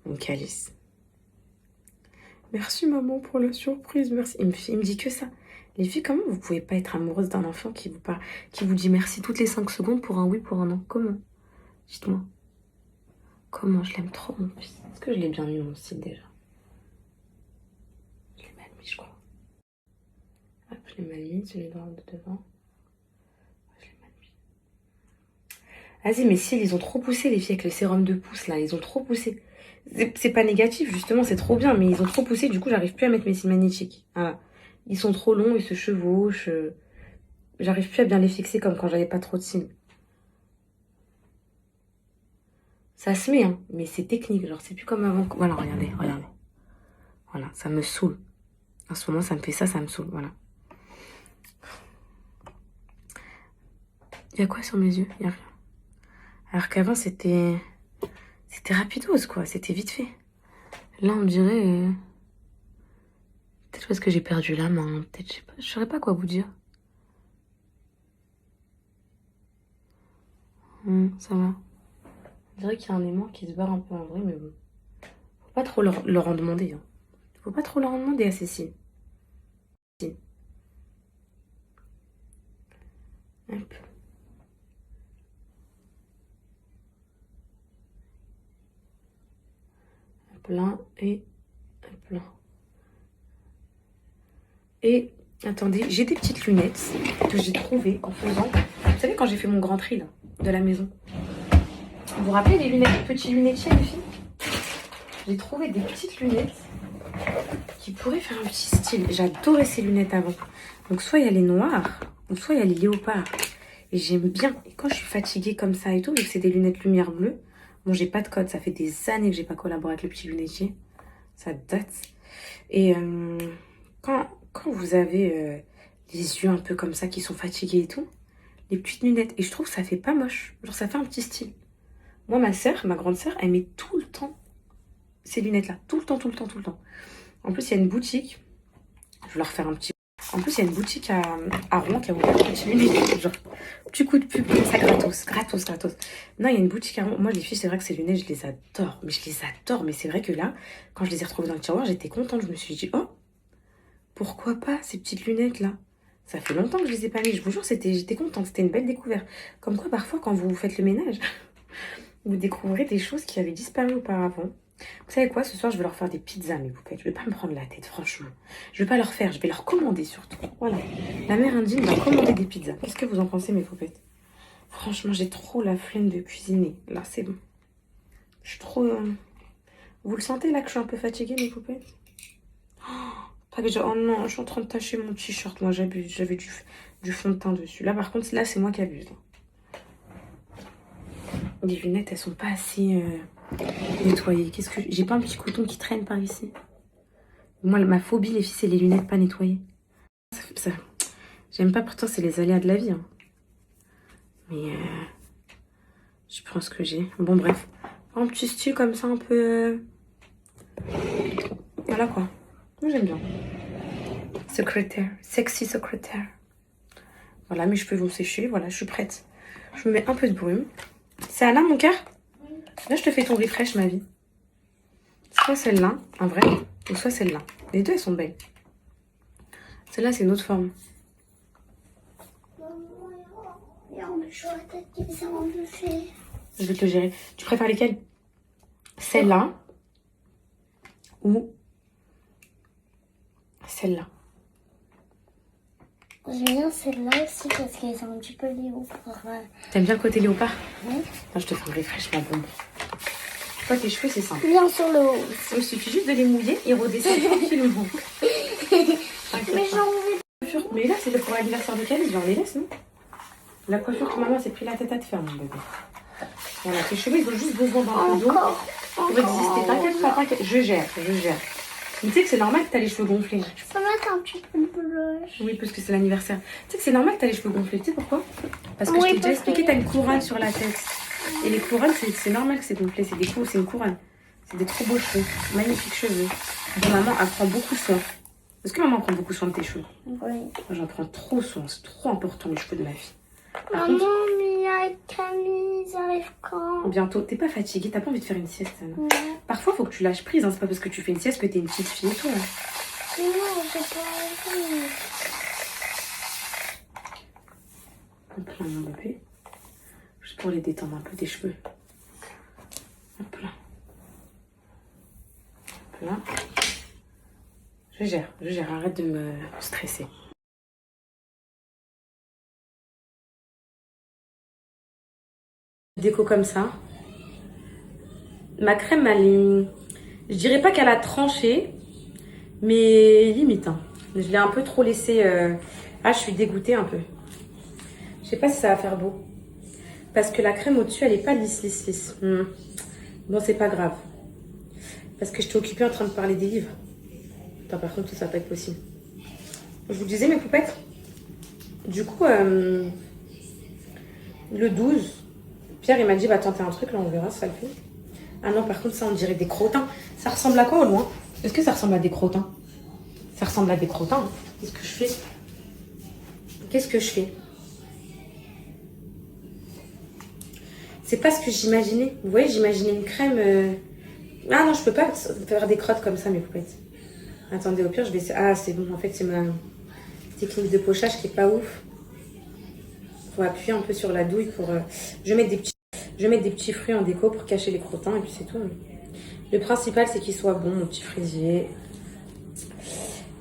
Mon calice. Merci maman pour la surprise, merci. Il me dit que ça. Les filles, comment vous pouvez pas être amoureuse d'un enfant qui vous parle, qui vous dit merci toutes les 5 secondes pour un oui, pour un non? Comment? Dites-moi. Comment? Je l'aime trop, mon fils. Est-ce que je l'ai bien mis, mon style, déjà? Je l'ai mal mis, je crois. Hop, je l'ai mal mis, celui de devant. Je l'ai mal mis. Vas-y, mais si, ils ont trop poussé, les filles, avec le sérum de pouce, là. Ils ont trop poussé. C'est pas négatif, justement, c'est trop bien, mais ils ont trop poussé, du coup, j'arrive plus à mettre mes cils magnétiques. Voilà. Ils sont trop longs, ils se chevauchent. J'arrive plus à bien les fixer comme quand j'avais pas trop de cils. Ça se met, hein, mais c'est technique, genre, c'est plus comme avant. Voilà, regardez, regardez. Voilà, ça me saoule. En ce moment, ça me fait ça me saoule, voilà. Il y a quoi sur mes yeux? Il y a rien. Alors qu'avant, c'était rapidos, quoi. C'était vite fait. Là, on dirait... Peut-être parce que j'ai perdu la main. Peut-être, je sais pas. Je saurais pas quoi vous dire. Ça va. On dirait qu'il y a un aimant qui se barre un peu en vrai, mais bon. Faut pas trop leur en demander. Hein. Faut pas trop leur en demander à Cécile. Hop. Hop là et hop là. Et attendez, j'ai des petites lunettes que j'ai trouvées en faisant... Vous savez quand j'ai fait mon grand tri là, de la maison. Vous vous rappelez les lunettes, les petits lunetiers les filles? J'ai trouvé des petites lunettes qui pourraient faire un petit style. J'adorais ces lunettes avant. Donc soit il y a les noirs, ou soit il y a les léopards. Et j'aime bien. Et quand je suis fatiguée comme ça et tout, vu que c'est des lunettes lumière bleue, bon j'ai pas de code, ça fait des années que j'ai pas collaboré avec le petit lunetier. Ça date. Et quand vous avez les yeux un peu comme ça qui sont fatigués et tout, les petites lunettes. Et je trouve que ça fait pas moche. Genre ça fait un petit style. Moi, ma soeur, ma grande soeur, elle met tout le temps ces lunettes-là. Tout le temps, tout le temps, tout le temps. En plus, il y a une boutique. Je vais leur faire un petit... En plus, il y a une boutique à Rouen qui a ouvert des petites lunettes. Genre, petit coup de pub comme ça, gratos, gratos, gratos. Non, il y a une boutique à Rouen. Moi, les filles, c'est vrai que ces lunettes, je les adore. Mais je les adore. Mais c'est vrai que là, quand je les ai retrouvées dans le tiroir, j'étais contente. Je me suis dit, oh, pourquoi pas ces petites lunettes-là? Ça fait longtemps que je les ai pas mis. Je vous jure, j'étais contente. C'était une belle découverte. Comme quoi, parfois, quand vous faites le ménage, vous découvrez des choses qui avaient disparu auparavant. Vous savez quoi? Ce soir, je vais leur faire des pizzas, mes poupettes. Je vais pas me prendre la tête, franchement. Je vais pas leur faire. Je vais leur commander, surtout. Voilà. La mère indienne va commander des pizzas. Qu'est-ce que vous en pensez, mes poupettes? Franchement, j'ai trop la flemme de cuisiner. Là, c'est bon. Je suis trop... Vous le sentez, là, que je suis un peu fatiguée, mes poupettes? Oh non, je suis en train de tacher mon t-shirt. Moi, j'abuse. J'avais du fond de teint dessus. Là, par contre, là, c'est moi qui abuse. Les lunettes, elles sont pas assez nettoyées. Qu'est-ce que... J'ai pas un petit coton qui traîne par ici. Moi, ma phobie, les filles, c'est les lunettes pas nettoyées. Ça... J'aime pas, pourtant, c'est les aléas de la vie. Hein. Mais je pense que j'ai... Bon, bref. Un petit style comme ça, un peu... Voilà, quoi. Moi, j'aime bien. Secrétaire. Sexy secrétaire. Voilà, mes cheveux vont sécher. Voilà, je suis prête. Je me mets un peu de brume. C'est Anna, mon cœur? Oui. Là, je te fais ton refresh, ma vie. Soit celle-là, en vrai, ou soit celle-là. Les deux, elles sont belles. Celle-là, c'est une autre forme. Je vais te le gérer. Tu préfères lesquelles? Celle-là ou celle-là? J'aime bien celle-là aussi parce qu'elles sont un petit peu léopard. T'aimes bien le côté léopard? Oui. Non, je te fais un refresh, ma bombe. Toi, tes cheveux, c'est simple. Bien sur le haut. Il suffit juste de les mouiller et redescendre tranquillement. Mais j'en veux. Mais là, c'est pour l'anniversaire de Camille, genre les laisse, non? La coiffure que maman s'est pris la tête à te faire, mon bébé. Voilà, tes cheveux, ils ont juste besoin d'un peu d'eau. Pour exister, t'inquiète pas, t'inquiète. Je gère. Mais tu sais que c'est normal que t'as les cheveux gonflés. Je peux mettre un petit peu de blush. Oui, parce que c'est l'anniversaire. Tu sais que c'est normal que t'as les cheveux gonflés. Tu sais pourquoi? Parce que je t'ai déjà expliqué, t'as une couronne sur la tête. Et les couronnes, c'est normal que c'est gonflé. C'est une couronne. C'est des trop beaux cheveux. Magnifiques cheveux. Et maman, elle prend beaucoup soin. Est-ce que maman prend beaucoup soin de tes cheveux? Oui. Moi, j'en prends trop soin. C'est trop important, les cheveux de ma fille. Par contre, Maman, Mia et Camille, ils arrivent quand? bientôt, t'es pas fatiguée, t'as pas envie de faire une sieste, Anna. Ouais. Parfois, faut que tu lâches prise, hein. C'est pas parce que tu fais une sieste que t'es une petite fille et tout. Hein. Mais non, j'ai pas envie. Hop là, mon bébé. Juste pour les détendre un peu tes cheveux. Hop là. Hop là. Je gère, arrête de me stresser. Déco comme ça. Ma crème, je dirais pas qu'elle a tranché, mais limite. Hein. Je l'ai un peu trop laissé. Ah, je suis dégoûtée un peu. Je sais pas si ça va faire beau. Parce que la crème au-dessus, elle est pas lisse. Bon, c'est pas grave. Parce que j'étais occupée en train de parler des livres. Attends, par contre, ça va pas être possible. Je vous disais, mes poupettes. Du coup, le 12, Pierre, il m'a dit, va tenter un truc, là, on verra si ça le fait. Ah non, par contre, ça, on dirait des crottins. Ça ressemble à quoi au loin? Est-ce que ça ressemble à des crottins? Ça ressemble à des crottins. Hein. Qu'est-ce que je fais? Qu'est-ce que je fais? C'est pas ce que j'imaginais. Vous voyez, j'imaginais une crème... Ah non, je peux pas faire des crottes comme ça, mes poupettes. Attendez, au pire, je vais essayer... Ah, c'est bon, en fait, c'est ma technique de pochage qui est pas ouf. Faut appuyer un peu sur la douille pour... Je vais mettre des petits fruits en déco pour cacher les crottins et puis c'est tout. Le principal, c'est qu'il soit bon, mon petit fraisier.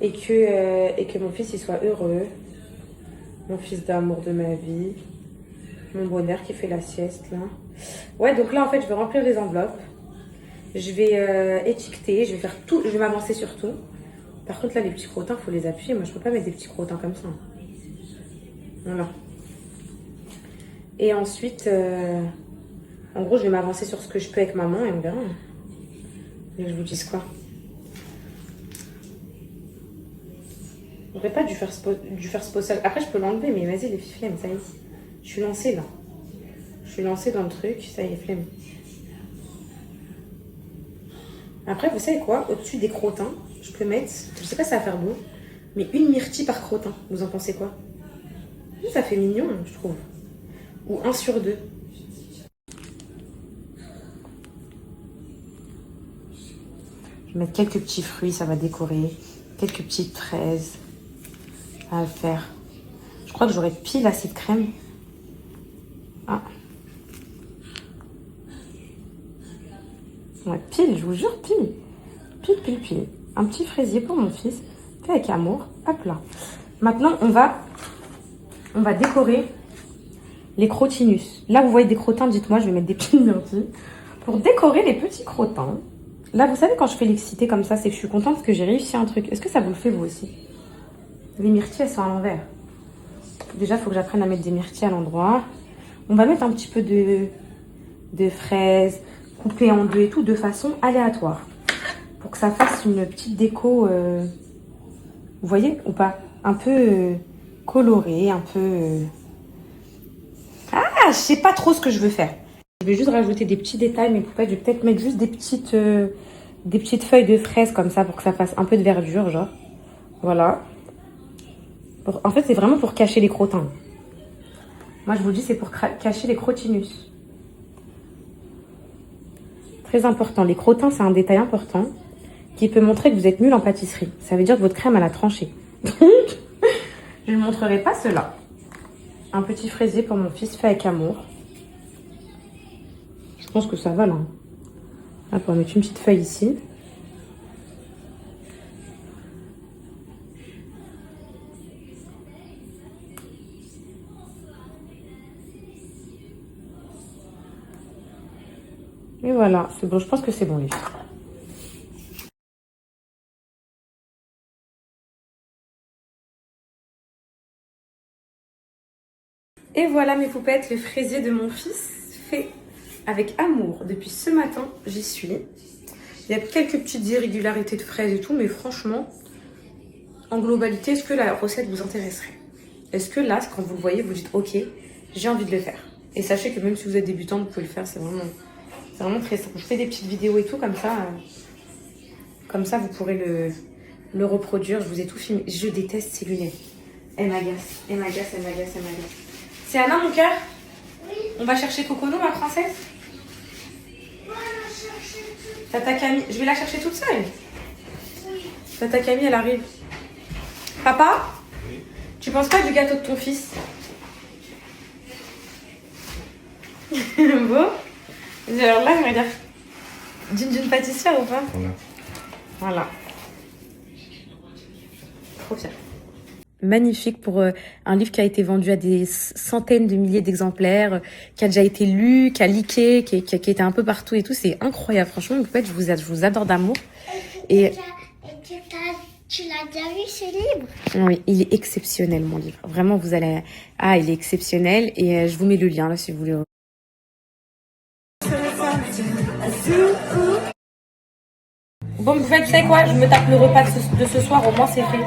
Et que mon fils, il soit heureux. Mon fils d'amour de ma vie. Mon bonheur qui fait la sieste, là. Ouais, donc là, en fait, je vais remplir les enveloppes. Je vais étiqueter, je vais faire tout, je vais m'avancer sur tout. Par contre, là, les petits crottins, il faut les appuyer. Moi, je peux pas mettre des petits crottins comme ça. Voilà. Et ensuite, en gros, je vais m'avancer sur ce que je peux avec maman et on verra. Et je vous dise quoi. J'aurais pas dû faire ce post. Après, je peux l'enlever, mais vas-y, les filles, flemme, ça y est. Je suis lancée, là. Je suis lancée dans le truc, ça y est, flemme. Après, vous savez quoi? Au-dessus des crottins, je peux mettre, je sais pas si ça va faire beau, mais une myrtille par crottin. Vous en pensez quoi? Ça fait mignon, je trouve. Ou 1 sur 2. Je vais mettre quelques petits fruits, ça va décorer. Quelques petites fraises. Ça va le faire. Je crois que j'aurais pile assez de crème. Ah. Ouais, pile, je vous jure, pile. Pile. Un petit fraisier pour mon fils. Fait avec amour. Hop là. Maintenant, on va décorer les crottinus. Là, vous voyez des crottins, dites-moi, je vais mettre des petites myrtilles. Pour décorer les petits crottins. Là, vous savez, quand je fais l'excité comme ça, c'est que je suis contente parce que j'ai réussi un truc. Est-ce que ça vous le fait, vous aussi? Les myrtilles, elles sont à l'envers. Déjà, il faut que j'apprenne à mettre des myrtilles à l'endroit. On va mettre un petit peu de fraises coupées en deux et tout, de façon aléatoire. Pour que ça fasse une petite déco, vous voyez, ou pas? Un peu colorée, un peu... Ah, je sais pas trop ce que je veux faire. Je vais juste rajouter des petits détails, mes poupettes. Je vais peut-être mettre juste des petites feuilles de fraises comme ça pour que ça fasse un peu de verdure, genre. Voilà. En fait, c'est vraiment pour cacher les crottins. Moi, je vous dis, c'est pour cacher les crottinus. Très important. Les crottins, c'est un détail important qui peut montrer que vous êtes nul en pâtisserie. Ça veut dire que votre crème, elle a tranché. Donc, je ne montrerai pas cela. Un petit fraisier pour mon fils fait avec amour. Je pense que ça va, là. Là, on va mettre une petite feuille ici. Et voilà, c'est bon, je pense que c'est bon, les filles. Et voilà mes poupettes, le fraisier de mon fils fait avec amour. Depuis ce matin, j'y suis. Il y a quelques petites irrégularités de fraises et tout, mais franchement, en globalité, est-ce que la recette vous intéresserait? Est-ce que là, quand vous le voyez, vous dites ok, j'ai envie de le faire? Et sachez que même si vous êtes débutant, vous pouvez le faire, c'est vraiment très simple. Je fais des petites vidéos et tout, comme ça vous pourrez le reproduire. Je vous ai tout filmé. Je déteste ces lunettes. Elles m'agacent. C'est Anna, mon cœur? On va chercher Cocono, ma princesse? Tata Camille, je vais la chercher toute seule. Tata Camille, elle arrive. Papa? Oui. Tu penses quoi du gâteau de ton fils? Beau? Alors là, regarde. D'une pâtissière ou pas? Voilà. Trop fière. Magnifique pour un livre qui a été vendu à des centaines de milliers d'exemplaires, qui a déjà été lu, qui a leaké, qui était un peu partout et tout. C'est incroyable. Franchement, en fait, je vous adore d'amour. Et tu l'as déjà vu ce livre? oui, il est exceptionnel, mon livre. Vraiment, vous allez... Ah, il est exceptionnel. Et je vous mets le lien, là, si vous voulez. Bon, vous faites, tu sais quoi? Je me tape le repas de ce soir, au moins c'est fait.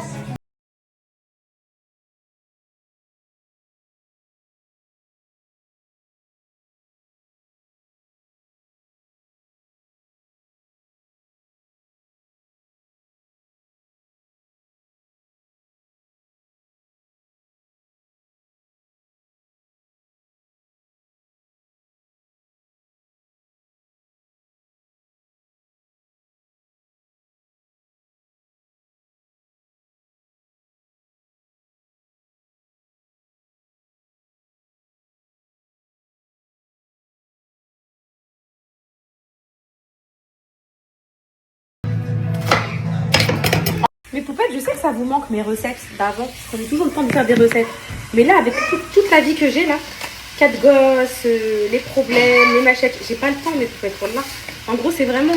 Mes poupettes, je sais que ça vous manque mes recettes d'avant. On a toujours le temps de faire des recettes. Mais là, avec toute la vie que j'ai là, 4 gosses, les problèmes, les machettes, j'ai pas le temps mes poupettes. Voilà. En gros, c'est vraiment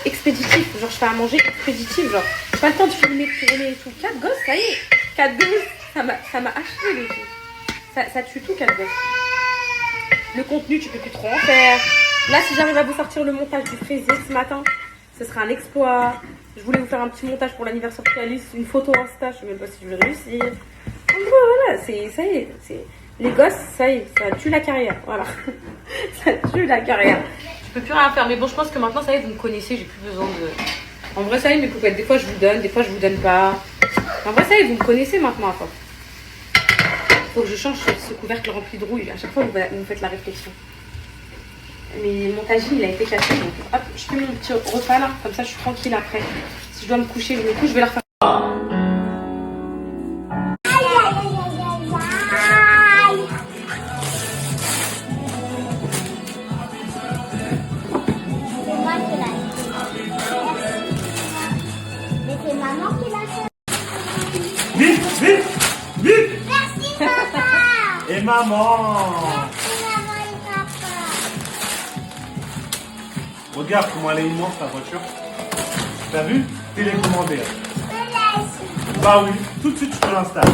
expéditif. Genre, je fais à manger expéditif. Genre, j'ai pas le temps de filmer, de tourner et tout. 4 gosses, ça y est. 4 gosses, ça m'a achevé les filles. Ça tue tout, 4 gosses. Le contenu, tu peux plus trop en faire. Là, si j'arrive à vous sortir le montage du fraisier ce matin, ce sera un exploit. Je voulais vous faire un petit montage pour l'anniversaire de Calice, une photo Insta, je sais même pas si je vais réussir. En gros, voilà, ça y est, les gosses, ça y est, ça tue la carrière, voilà. Ça tue la carrière. Je peux plus rien faire, mais bon, je pense que maintenant, ça y est, vous me connaissez, j'ai plus besoin de... En vrai, ça y est, mes poupettes, des fois, je vous donne, des fois, je vous donne pas. En vrai, ça y est, vous me connaissez maintenant, à force. Faut que je change ce couvercle rempli de rouille. À chaque fois, vous me faites la réflexion. Mais mon tagine, il a été cassé. Donc, hop, je fais mon petit repas là. Comme ça, je suis tranquille après. Si je dois me coucher, je me couche. Je vais leur faire. Mais c'est maman qui l'a fait. Vite, vite, vite. Merci papa. Et maman. Merci maman et papa. Regarde comment elle est immense ta voiture. T'as vu? Télécommandée. Bah oui, tout de suite je te l'installe.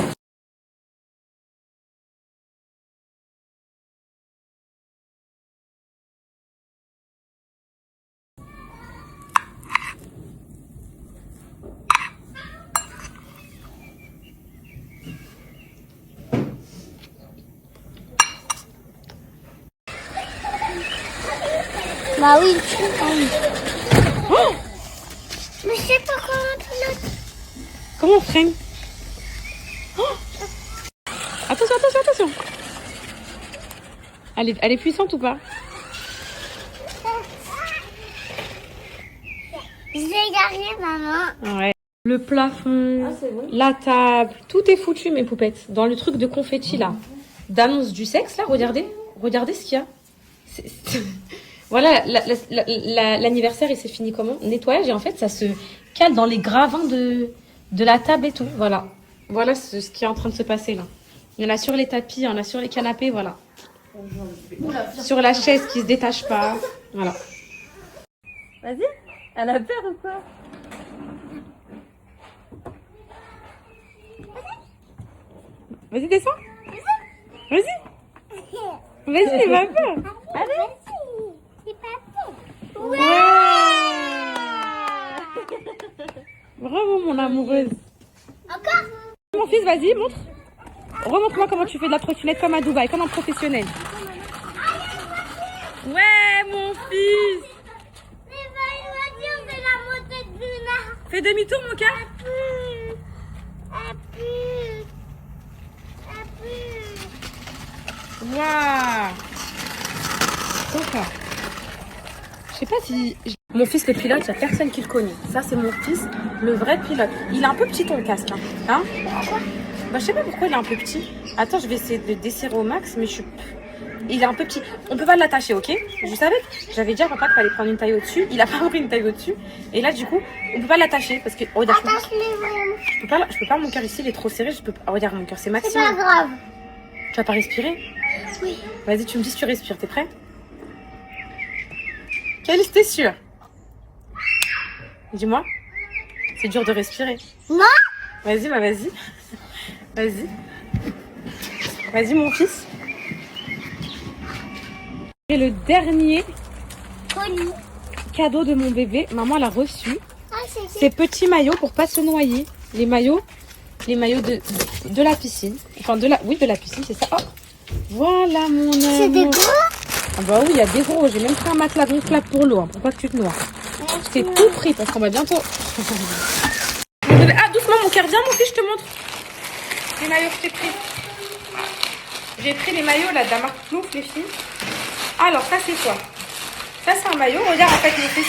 Bah oui. Oh, mais je sais pas comment pilote. Comment on freine? Oh, attention, attention, attention. Elle est puissante ou pas? Je vais gagner maman. Ouais. Le plafond, la table, tout est foutu mes poupettes. Dans le truc de confetti là, d'annonce du sexe là, regardez ce qu'il y a. Voilà, l'anniversaire il s'est fini comment? Nettoyage et en fait ça se cale dans les gravins de la table et tout. Voilà, voilà ce qui est en train de se passer là. Il y en a sur les tapis, il y en a sur les canapés, voilà. Sur la chaise qui se détache pas, voilà. Vas-y, elle a peur ou quoi? Vas-y, descends. Vas-y. Vas-y, il va peur. Allez. C'est pas tout. Ouais. Bravo, mon amoureuse. Encore? Mon fils, vas-y, montre. Remontre-moi comment tu fais de la trottinette comme à Dubaï, comme un professionnel. Ouais, mon fils. Mais vas-y, on fait la montée de Luna. Fais demi-tour, mon cœur. Waouh. Trop fort. Je sais pas si... Mon fils le pilote, il n'y a personne qui le connaît. Ça, c'est mon fils, le vrai pilote. Il est un peu petit ton casque. Hein, bah, je sais pas pourquoi il est un peu petit. Attends, je vais essayer de le desserrer au max, mais je suis... Il est un peu petit. On peut pas l'attacher, ok? Je savais, j'avais dit à papa qu'il fallait prendre une taille au-dessus. Il a pas pris une taille au-dessus. Et là, du coup, on peut pas l'attacher parce que... Oh, regarde, je peux pas, mon cœur ici, il est trop serré. Je peux pas... Oh, regarde, mon cœur, c'est C'est maximum. pas grave. Tu vas pas respirer? Oui. Vas-y, tu me dis si tu respires. T'es prêt? Calice, t'es sûr? Dis-moi. C'est dur de respirer. Non. Vas-y, bah vas-y. Vas-y. Vas-y, mon fils. Et le dernier Poli. cadeau de mon bébé, maman l'a reçu. Ah, c'est Ces petits maillots pour pas se noyer. Les maillots de la piscine. Enfin, de la piscine, c'est ça. Oh. Voilà, mon amour. C'est des gros. Ah bah oui, il y a des gros. J'ai même pris un matelas gonflable pour l'eau, hein, pour pas que tu te noies. C'est tout pris parce qu'on va bientôt... Ah, doucement, mon cœur. Viens, mon fils, je te montre. Les maillots que j'ai pris. J'ai pris les maillots là, de la marque Plouf, les filles. Alors, ça, c'est quoi? Ça, c'est un maillot. Regarde, en fait, mon fils.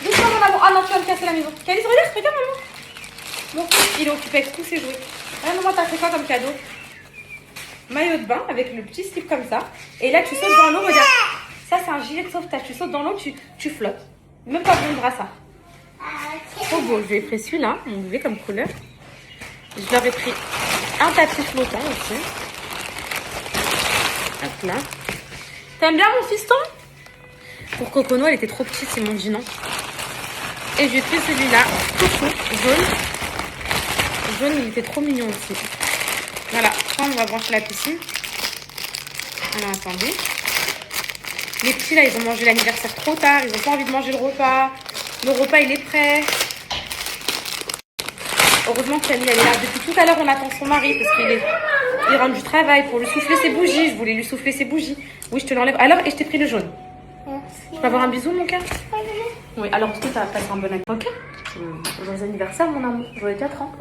Doucement, mon amour. Ah non, tu vas me casser la maison. Calice, regarde, maman. Mon fils, il est occupé avec tous ses jouets. Ah, maman, t'as fait quoi comme cadeau? Maillot de bain avec le petit slip comme ça. Et là, tu sautes dans l'eau, regarde. Ça, c'est un gilet de sauvetage. Tu sautes dans l'eau, tu flottes. Même pas besoin de brassard. Trop beau. Je lui ai pris celui-là, mon bébé, comme couleur. Je leur ai pris un tapis flottant aussi. Hop là. T'aimes bien mon fiston? Pour Cocono, elle était trop petite, c'est mon dit non. Et j'ai pris celui-là, tout jaune. Jaune, il était trop mignon aussi. Voilà, ça on va brancher la piscine. Alors attendez. Les petits là, ils ont mangé l'anniversaire trop tard, ils n'ont pas envie de manger le repas. Le repas il est prêt. Heureusement que Camille elle est là. Depuis tout à l'heure on attend son mari parce qu'il rentre du travail pour lui souffler ses bougies. Je voulais lui souffler ses bougies. Oui, je te l'enlève. Alors, et je t'ai pris le jaune. Je peux avoir un bisou, mon cœur? Oui, alors est-ce que tu as passé un bon anniversaire? Ok. Joyeux anniversaire, mon amour. Joyeux 4 ans.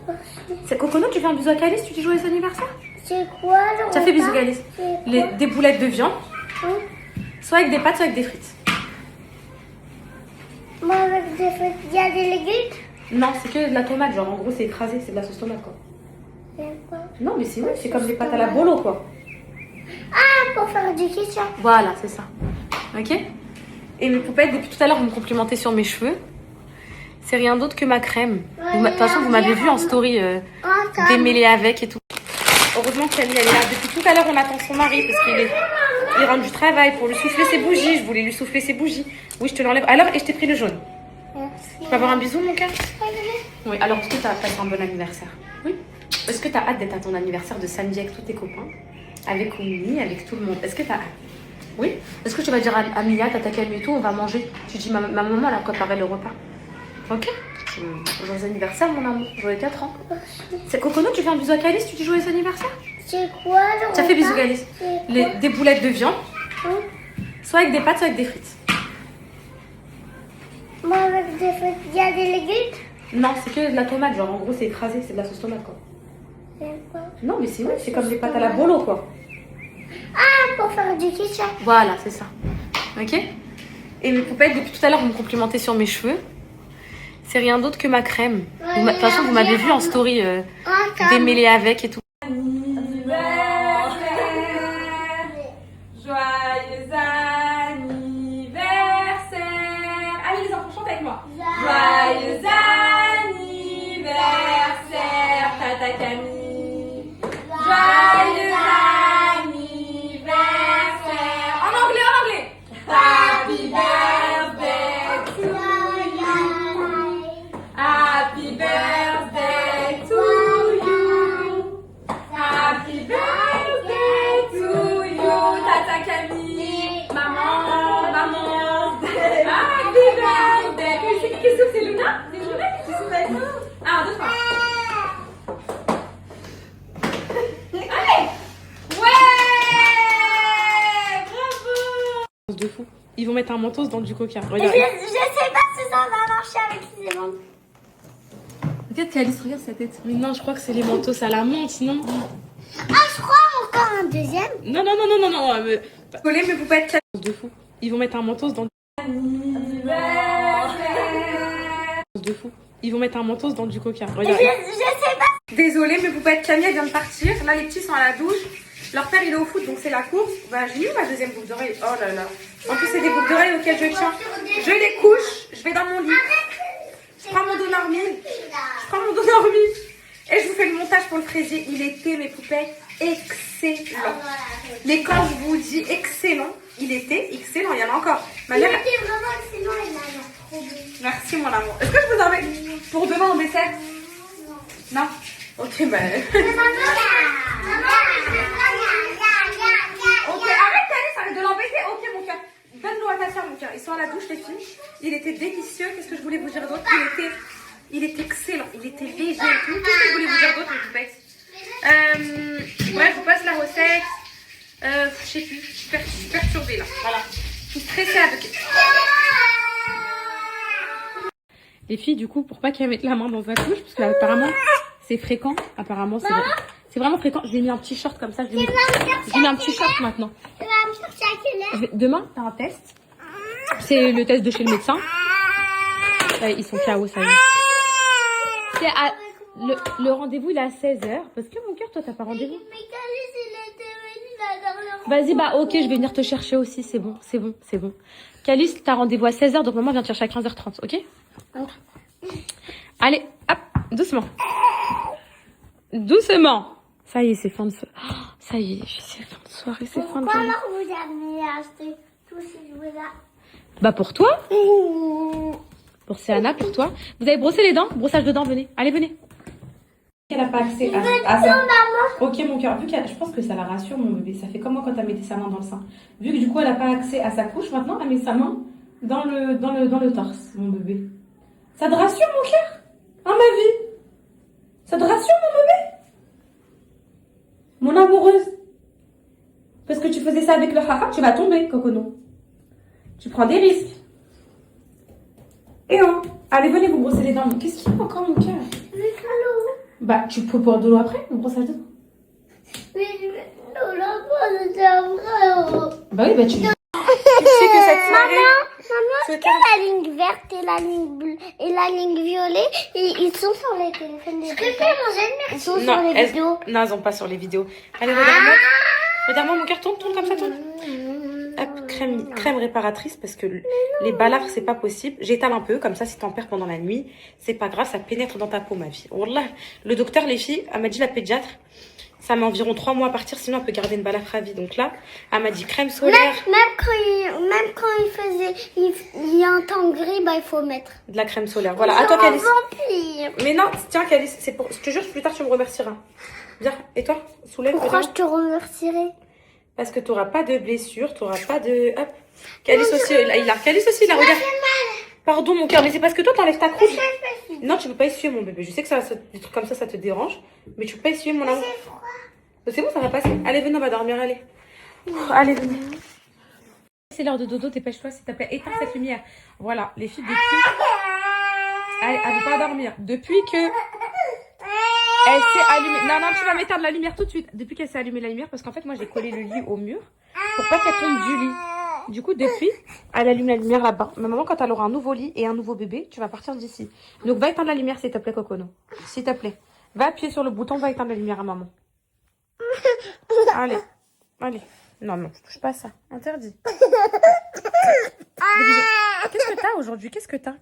C'est Cocono, tu fais un bisou à Calice, tu dis joyeux anniversaire? C'est quoi le Ça fait bisou, Calice. Des boulettes de viande. Oui. Soit avec des pâtes, soit avec des frites. Moi, avec des frites, il y a des légumes? Non, c'est que de la tomate. Genre, en gros, c'est écrasé, c'est de la sauce tomate, quoi. C'est quoi? Non, mais c'est comme des pâtes à la bolo, quoi. Ah, pour faire du ketchup. Voilà, c'est ça. Ok? Et mes poupettes, depuis tout à l'heure, vous me complimentez sur mes cheveux. C'est rien d'autre que ma crème. De toute façon, vous m'avez vu en story démêler avec et tout. Heureusement que Camille, elle est là. Depuis tout à l'heure, on attend son mari parce qu'il rentre du travail pour lui souffler ses bougies. Je voulais lui souffler ses bougies. Oui, je te l'enlève. Alors, et je t'ai pris le jaune. Je peux avoir un bisou, mon cœur? Oui, alors est-ce que tu as passé un bon anniversaire? Oui. Est-ce que tu as hâte d'être à ton anniversaire de samedi avec tous tes copains? Avec Oumi, avec tout le monde? Est-ce que tu as hâte? Oui. Est-ce que tu vas dire à Mia, tata Camille et tout, on va manger? Tu dis, ma maman, elle a préparé le repas. Ok. Joyeux anniversaire, mon amour. Joyeux 4 ans. C'est Cocono, tu fais un bisou à Calice, tu dis joyeux anniversaire? C'est quoi le Ça fait bisou, Calice. Des boulettes de viande. Soit avec des pâtes, soit avec des frites. Moi, avec des frites, il y a des légumes? Non, c'est que de la tomate. Genre, en gros, c'est écrasé, c'est de la sauce tomate, quoi. C'est quoi? Non, mais c'est comme des pâtes à la bolo, quoi. Ah, pour faire du ketchup. Voilà, c'est ça. Ok? Et mes poupettes, depuis tout à l'heure, vous me complimentez sur mes cheveux. C'est rien d'autre que ma crème. De toute façon, vous m'avez vu en story démêler avec et tout. Joyeux anniversaire. Allez les enfants, chantez avec moi. Joyeux anniversaire, tata Camille. Joyeux anniversaire. En anglais. Happy birthday to you. Happy birthday to you. Happy birthday to you, tata Camille. Maman. Happy birthday. Qu'est-ce que c'est, Luna? C'est Luna qui souffle avec nous. 1, 2, 3. Allez. Ouais. Bravo. De fou. Ils vont mettre un mentos dans du coca. Regarde. Je sais pas si ça va marcher avec ces bandes. Regarde, Calice, regarde sa tête. Mais non, je crois que c'est les mentos à la menthe, non? Ah, je crois encore un deuxième. Non. Collez mes poupettes de fou. Ils vont mettre un mentos dans. De fou. Ils vont mettre un mentos dans du coca. Regarde. Je sais pas. Désolée, mes poupettes, Camille elle vient de partir. Là, les petits sont à la douche. Leur père, il est au foot, donc c'est la course. Bah, j'ai eu ma deuxième boucle d'oreille. Oh là là. En plus, c'est des boucles d'oreilles auxquelles je tiens. Je les couche, je vais dans mon lit. Je prends mon dos normil. Et je vous fais le montage pour le fraisier. Il était, mes poupées, excellent. Mais quand je vous dis excellent, il était excellent. Il y en a encore. Ma mère... Il était vraiment excellent, il m'a l'air trop bon. Merci, mon amour. Est-ce que je vous en mets pour demain en dessert? Non. Ok, bah... Ok, arrête, arrête de l'embêter. Ok, mon cœur. Donne-nous à ta soeur, mon cœur. Ils sont à la douche, les filles. Il était délicieux. Qu'est-ce que je voulais vous dire d'autre? Il était excellent. Il était léger. Qu'est-ce que je voulais vous dire d'autre, mes poupettes? Bref, je vous passe la recette. Je sais plus. Je suis perturbée, là. Voilà. Je suis stressée avec. Les filles, du coup, pour pas qu'elles mettent la main dans sa couche, parce qu'apparemment, c'est fréquent. Apparemment, c'est vraiment fréquent. Je lui ai mis un petit short comme ça. Je lui ai mis un petit short maintenant. Demain, t'as un test. C'est le test de chez le médecin. Ils sont KO, ça y est. Le rendez-vous, il est à 16h. Parce que mon cœur, toi, t'as pas rendez-vous. Vas-y, bah ok, je vais venir te chercher aussi. C'est bon. Calice, t'as rendez-vous à 16h, donc maman vient te chercher à 15h30, ok? Allez, hop, doucement. Ça y est, c'est fin de soirée. Ça y est, c'est fin de soirée, c'est fin de journée. Pourquoi alors vous avez acheté tous ces jouets-là? Bah pour toi. Pour Céana, pour toi. Vous avez brossé les dents? Brossage de dents, venez. Allez, venez. Elle n'a pas accès à ça. Ok, mon cœur. Vu je pense que ça la rassure, mon bébé. Ça fait comme moi quand elle mettait sa main dans le sein. Vu que du coup, elle n'a pas accès à sa couche, maintenant, elle met sa main dans le torse, mon bébé. Ça te rassure, mon cœur? Hein, ma vie? Ça te rassure, mon bébé? Mon amoureuse? Parce que tu faisais ça avec le haha, tu vas tomber, Cocono. Tu prends des risques. Et oh, allez, venez vous brosser les dents. Qu'est-ce qu'il y a encore, mon cœur? Bah, tu peux boire de l'eau après, le brossage de dents. Mais l'eau là-bas, c'est vrai. Bah oui, bah tu sais que cette soirée... Maman, est-ce que la ligne verte et la ligne bleue et la ligne violet, ils sont sur les téléphones des Ils sont sur les vidéos. Non, ils sont pas sur les vidéos. Allez, regarde-moi. Regarde-moi, mon cœur, tourne comme ça, tourne. Hop, crème réparatrice, parce que les balafres, c'est pas possible. J'étale un peu, comme ça, si t'en perds pendant la nuit, c'est pas grave, ça pénètre dans ta peau, ma vie. Wallah, le docteur, les filles, elle m'a dit, la pédiatre, ça met environ 3 mois à partir, sinon elle peut garder une balafre à vie. Donc là, elle m'a dit crème solaire. Même quand il y a un temps gris, bah il faut mettre de la crème solaire. Voilà, à toi, Calice. Vampire. Mais non, tiens, Calice, c'est pour... Je te jure, plus tard, tu me remercieras. Viens, et toi, soulève. Pourquoi je te remercierai? Parce que tu n'auras pas de blessure, tu n'auras pas de... Hop. Calice aussi, Calice aussi, là, regarde. Pardon, mon cœur, mais c'est parce que toi, t'enlèves ta croûte. Non, tu peux pas essuyer, mon bébé. Je sais que des trucs comme ça te dérange. Mais tu peux pas essuyer, mon amour. C'est bon, ça va passer. Allez, venez, on va dormir, allez. Allez, venez. C'est l'heure de dodo, dépêche-toi, s'il te plaît. Éteins cette lumière. Voilà, les filles, depuis... Allez, elle veut pas dormir. Depuis que... Elle s'est allumée. Non, tu vas m'éteindre la lumière tout de suite. Depuis qu'elle s'est allumée la lumière, parce qu'en fait, moi, j'ai collé le lit au mur pour pas qu'elle tombe du lit. Du coup, depuis, elle allume la lumière là-bas. Mais maman, quand elle aura un nouveau lit et un nouveau bébé, tu vas partir d'ici. Donc, va éteindre la lumière, s'il te plaît, Cocono. S'il te plaît. Va appuyer sur le bouton, va éteindre la lumière à maman. Allez. Non, je touche pas à ça. Interdit. Qu'est-ce que t'as aujourd'hui? Qu'est-ce que t'as?